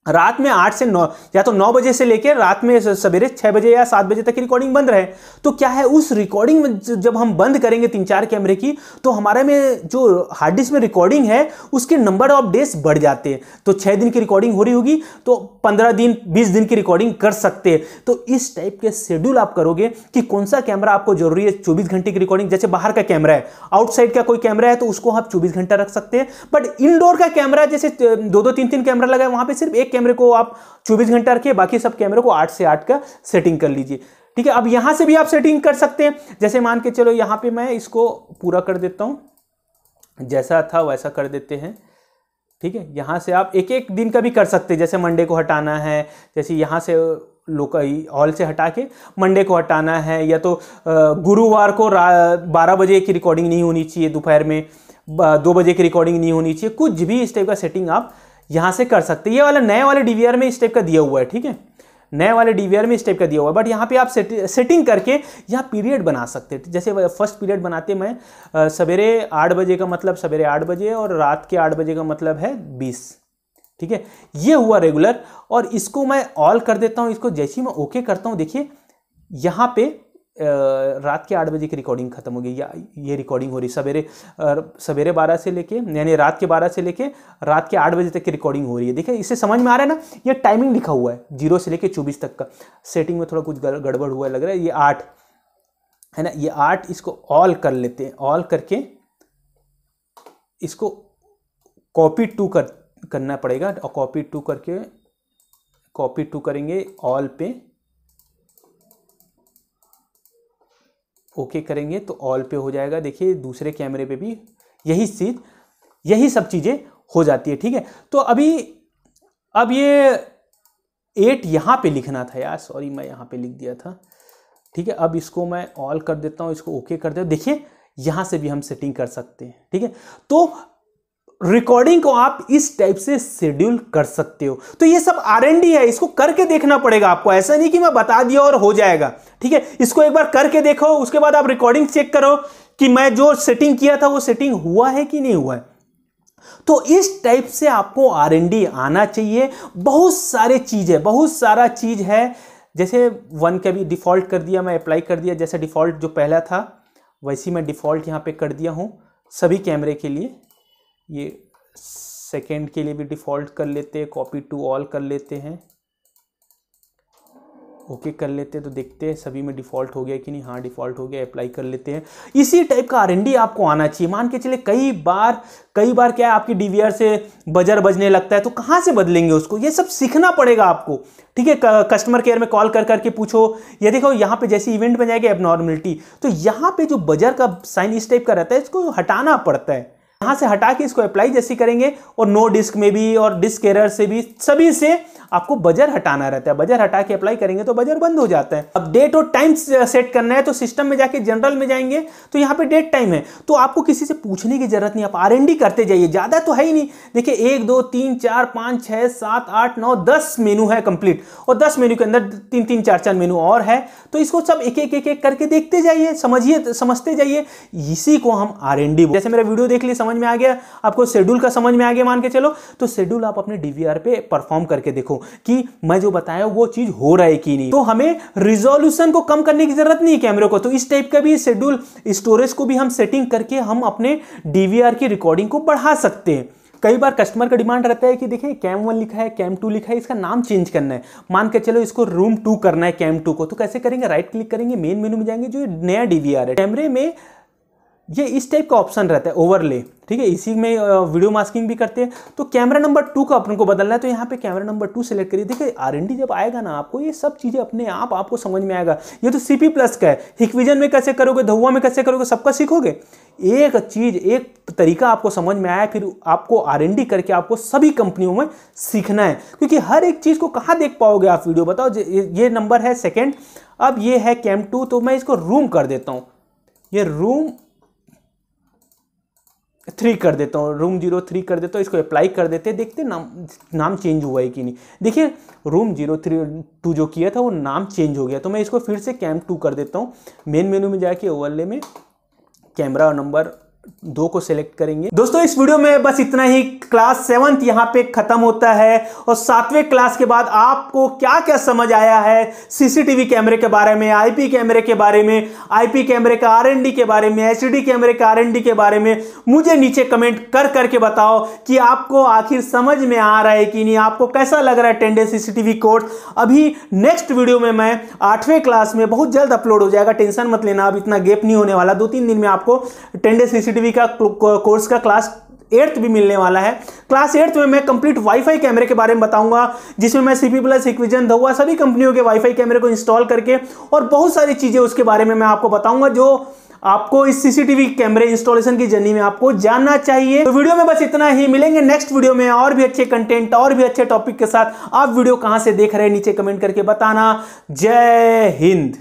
S2: रात में 8 से 9 या तो 9 बजे से लेकर रात में सवेरे 6 बजे या 7 बजे तक की रिकॉर्डिंग बंद रहे। तो क्या है, उस रिकॉर्डिंग में जब हम बंद करेंगे 3-4 कैमरे की, तो हमारे में जो हार्ड डिस्क में रिकॉर्डिंग है उसके नंबर ऑफ डेज बढ़ जाते हैं। तो 6 दिन की रिकॉर्डिंग हो रही होगी तो 15 दिन 20 दिन की रिकॉर्डिंग कर सकते हैं। तो इस टाइप के शेड्यूल आप करोगे कि कौन सा कैमरा आपको जरूरी है 24 घंटे की रिकॉर्डिंग। जैसे बाहर का कैमरा है, आउटसाइड का कोई कैमरा है तो उसको आप 24 घंटा रख सकते हैं। बट इनडोर का कैमरा जैसे 2-2 3-3 कैमरा लगा है, वहां पर सिर्फ एक कैमरे को आप 24 घंटा रखिए, बाकी सब कैमरे को 8 से 8 का सेटिंग कर लीजिए। ठीक है, अब यहां से भी आप सेटिंग कर सकते हैं। जैसे मान के चलो यहां पे मैं इसको पूरा कर देता हूं, जैसा था वैसा कर देते हैं। ठीक है, यहां से आप एक एक दिन का भी कर सकते हैं। जैसे मंडे को हटाना है, जैसे यहां से लोकल हॉल से हटा के मंडे को हटाना है, या तो गुरुवार को 12 बजे की रिकॉर्डिंग नहीं होनी चाहिए, दोपहर में 2 बजे की रिकॉर्डिंग नहीं होनी चाहिए। कुछ भी इस टाइप का सेटिंग आप यहां से कर सकते हैं। ये वाला नए वाले डीवीआर में इस टाइप का दिया हुआ है। ठीक है, नए वाले डीवीआर में इस टाइप का दिया हुआ है। बट यहाँ पे आप सेटिंग करके यहाँ पीरियड बना सकते हैं। जैसे फर्स्ट पीरियड बनाते मैं सवेरे 8 बजे का मतलब सवेरे 8 बजे और रात के 8 बजे का मतलब है 20। ठीक है, ये हुआ रेगुलर। और इसको मैं ऑल कर देता हूँ। इसको जैसे ही मैं ओके करता हूँ, देखिए यहाँ पे रात के 8 बजे की रिकॉर्डिंग खत्म हो गई, या ये रिकॉर्डिंग हो रही सवेरे 12 से लेके, यानी रात के 12 से लेके रात के 8 बजे तक की रिकॉर्डिंग हो रही है। देखिए इससे समझ में आ रहा है ना, ये टाइमिंग लिखा हुआ है 0 से लेके 24 तक का। सेटिंग में थोड़ा कुछ गड़बड़ हुआ लग रहा है। ये 8 है ना, ये 8 इसको ऑल कर लेते हैं। ऑल करके इसको कॉपी टू करना पड़ेगा, और कॉपी टू करके कॉपी टू करेंगे, ऑल पे ओके करेंगे तो ऑल पे हो जाएगा। देखिए दूसरे कैमरे पे भी यही सब चीजें हो जाती है। ठीक है, तो अब ये 8 यहां पे लिखना था यार, सॉरी मैं यहां पे लिख दिया था। ठीक है, अब इसको मैं ऑल कर देता हूं, इसको ओके कर देता हूं। देखिए यहां से भी हम सेटिंग कर सकते हैं। ठीक है, तो रिकॉर्डिंग को आप इस टाइप से शेड्यूल कर सकते हो। तो ये सब R&D है, इसको करके देखना पड़ेगा आपको। ऐसा नहीं कि मैं बता दिया और हो जाएगा। ठीक है, इसको एक बार करके देखो, उसके बाद आप रिकॉर्डिंग चेक करो कि मैं जो सेटिंग किया था वो सेटिंग हुआ है कि नहीं हुआ है। तो इस टाइप से आपको R&D आना चाहिए। बहुत सारा चीज है। जैसे 1 का भी डिफॉल्ट कर दिया, मैं अप्लाई कर दिया। जैसे डिफॉल्ट जो पहला था वैसी मैं डिफॉल्ट यहां पे कर दिया हूं सभी कैमरे के लिए। ये सेकेंड के लिए भी डिफ़ॉल्ट कर लेते हैं, कॉपी टू ऑल कर लेते हैं, ओके कर लेते हैं। तो देखते हैं सभी में डिफ़ॉल्ट हो गया कि नहीं। हाँ डिफ़ॉल्ट हो गया, अप्लाई कर लेते हैं। इसी टाइप का R&D आपको आना चाहिए। मान के चले कई बार क्या है, आपकी DVR से बजर बजने लगता है, तो कहाँ से बदलेंगे उसको, ये सब सीखना पड़ेगा आपको। ठीक है, कस्टमर केयर में कॉल करके पूछो। ये देखो यहाँ पे जैसे इवेंट में जाएगा एबनॉर्मलिटी, तो यहाँ पे जो बजर का साइन इस टाइप का रहता है, इसको हटाना पड़ता है। यहां से हटा के इसको अप्लाई जैसे करेंगे, और नो डिस्क में भी और डिस्क एरर से भी सभी से आपको बजर हटाना रहता है। बजर हटा के अप्लाई करेंगे तो बजर बंद हो जाता है। अब डेट और टाइम सेट करना है तो सिस्टम में जाके जनरल में जाएंगे तो यहाँ पे डेट टाइम है, तो आपको किसी से पूछने की जरूरत नहीं। आप R&D करते जाइए, ज्यादा तो है ही नहीं। देखिए 1 2 3 4 5 6 7 8 9 10 मेनू है कंप्लीट, और 10 मेनू के अंदर 3 4 4 मेनू और है। तो इसको सब एक एक करके देखते जाइए, समझते जाइए। इसी को हम R&D, जैसे मेरा वीडियो देख लिए, समझ में आ गया आपको, शेड्यूल का समझ में आ गया मान के चलो, तो शेड्यूल आप अपने DVR पे परफॉर्म करके देखो कि मैं जो बताया वो चीज हो रहा है कि नहीं। तो हमें रिजोल्यूशन को कम करने की जरूरत नहीं है कैमरे को। तो इस टाइप का भी शेड्यूल, स्टोरेज को भी हम सेटिंग करके हम अपने DVR की रिकॉर्डिंग को बढ़ा सकते हैं। कई बार कस्टमर का डिमांड रहता है कि देखिए कैम 1 लिखा है, कैम 2 लिखा है, इसका नाम चेंज करना है। मान के चलो इसको रूम 2 करना है, कैम 2 को। तो कैसे करेंगे, राइट क्लिक करेंगे, मेन मेनू में जाएंगे, जो नया DVR है कैमरे में ये इस टाइप का ऑप्शन रहता है, ओवरले। ठीक है, इसी में वीडियो मास्किंग भी करते हैं। तो कैमरा नंबर 2 का अपन को बदलना है, तो यहाँ पे कैमरा नंबर 2 सेलेक्ट करिए। देखिए R&D जब आएगा ना आपको, ये सब चीजें अपने आप आपको समझ में आएगा। ये तो CP+ का है। हिकविजन में कैसे करोगे, धुआ में कैसे करोगे, सबका सीखोगे। एक चीज, एक तरीका आपको समझ में आया, फिर आपको R&D करके आपको सभी कंपनियों में सीखना है, क्योंकि हर एक चीज को कहाँ देख पाओगे आप वीडियो। बताओ, ये नंबर है सेकेंड, अब ये है कैम 2, तो मैं इसको रूम कर देता हूँ, ये रूम 3 कर देता हूँ, रूम 03 कर देता हूँ। इसको अप्लाई कर देते हैं, देखते नाम चेंज हुआ है कि नहीं। देखिए रूम 032 जो किया था वो नाम चेंज हो गया। तो मैं इसको फिर से कैम 2 कर देता हूँ। मेन मेनू में जाके ओवरले में कैमरा नंबर 2 को सिलेक्ट करेंगे। दोस्तों इस वीडियो में बस इतना ही। क्लास 7th यहाँ पे खत्म होता है और 7वें क्लास के बाद आपको क्या क्या समझ आया है सीसीटीवी कैमरे के बारे में, आईपी कैमरे के बारे में, आईपी कैमरे का आरएनडी के बारे में, एचडी कैमरे का आरएनडी के बारे में, मुझे नीचे कमेंट कर करके बताओ कि आपको आखिर समझ में आ रहा है कि नहीं, आपको कैसा लग रहा है 10 डे सीसीटीवी कोर्स। अभी नेक्स्ट वीडियो में मैं 8वें क्लास में बहुत जल्द अपलोड हो जाएगा, टेंशन मत लेना, अब इतना गैप नहीं होने वाला। 2-3 दिन में आपको 10 डे सीसीटीवी का कोर्स का क्लास 8th भी मिलने वाला है। क्लास 8th में मैं कंप्लीट वाईफाई कैमरे के बारे में बताऊंगा, जिसमें मैं सीपी प्लस, हिक्विजन, धुआ सभी कंपनियों के वाईफाई कैमरे को इंस्टॉल करके और बहुत सारी चीजें उसके बारे में मैं आपको बताऊंगा जो आपको इस सीसीटीवी कैमरे इंस्टॉलेशन की जर्नी में आपको जानना चाहिए। तो वीडियो में बस इतना ही। मिलेंगे नेक्स्ट वीडियो में और भी अच्छे कंटेंट और भी अच्छे टॉपिक के साथ। आप वीडियो कहां से देख रहे हैं नीचे कमेंट करके बताना। जय हिंद।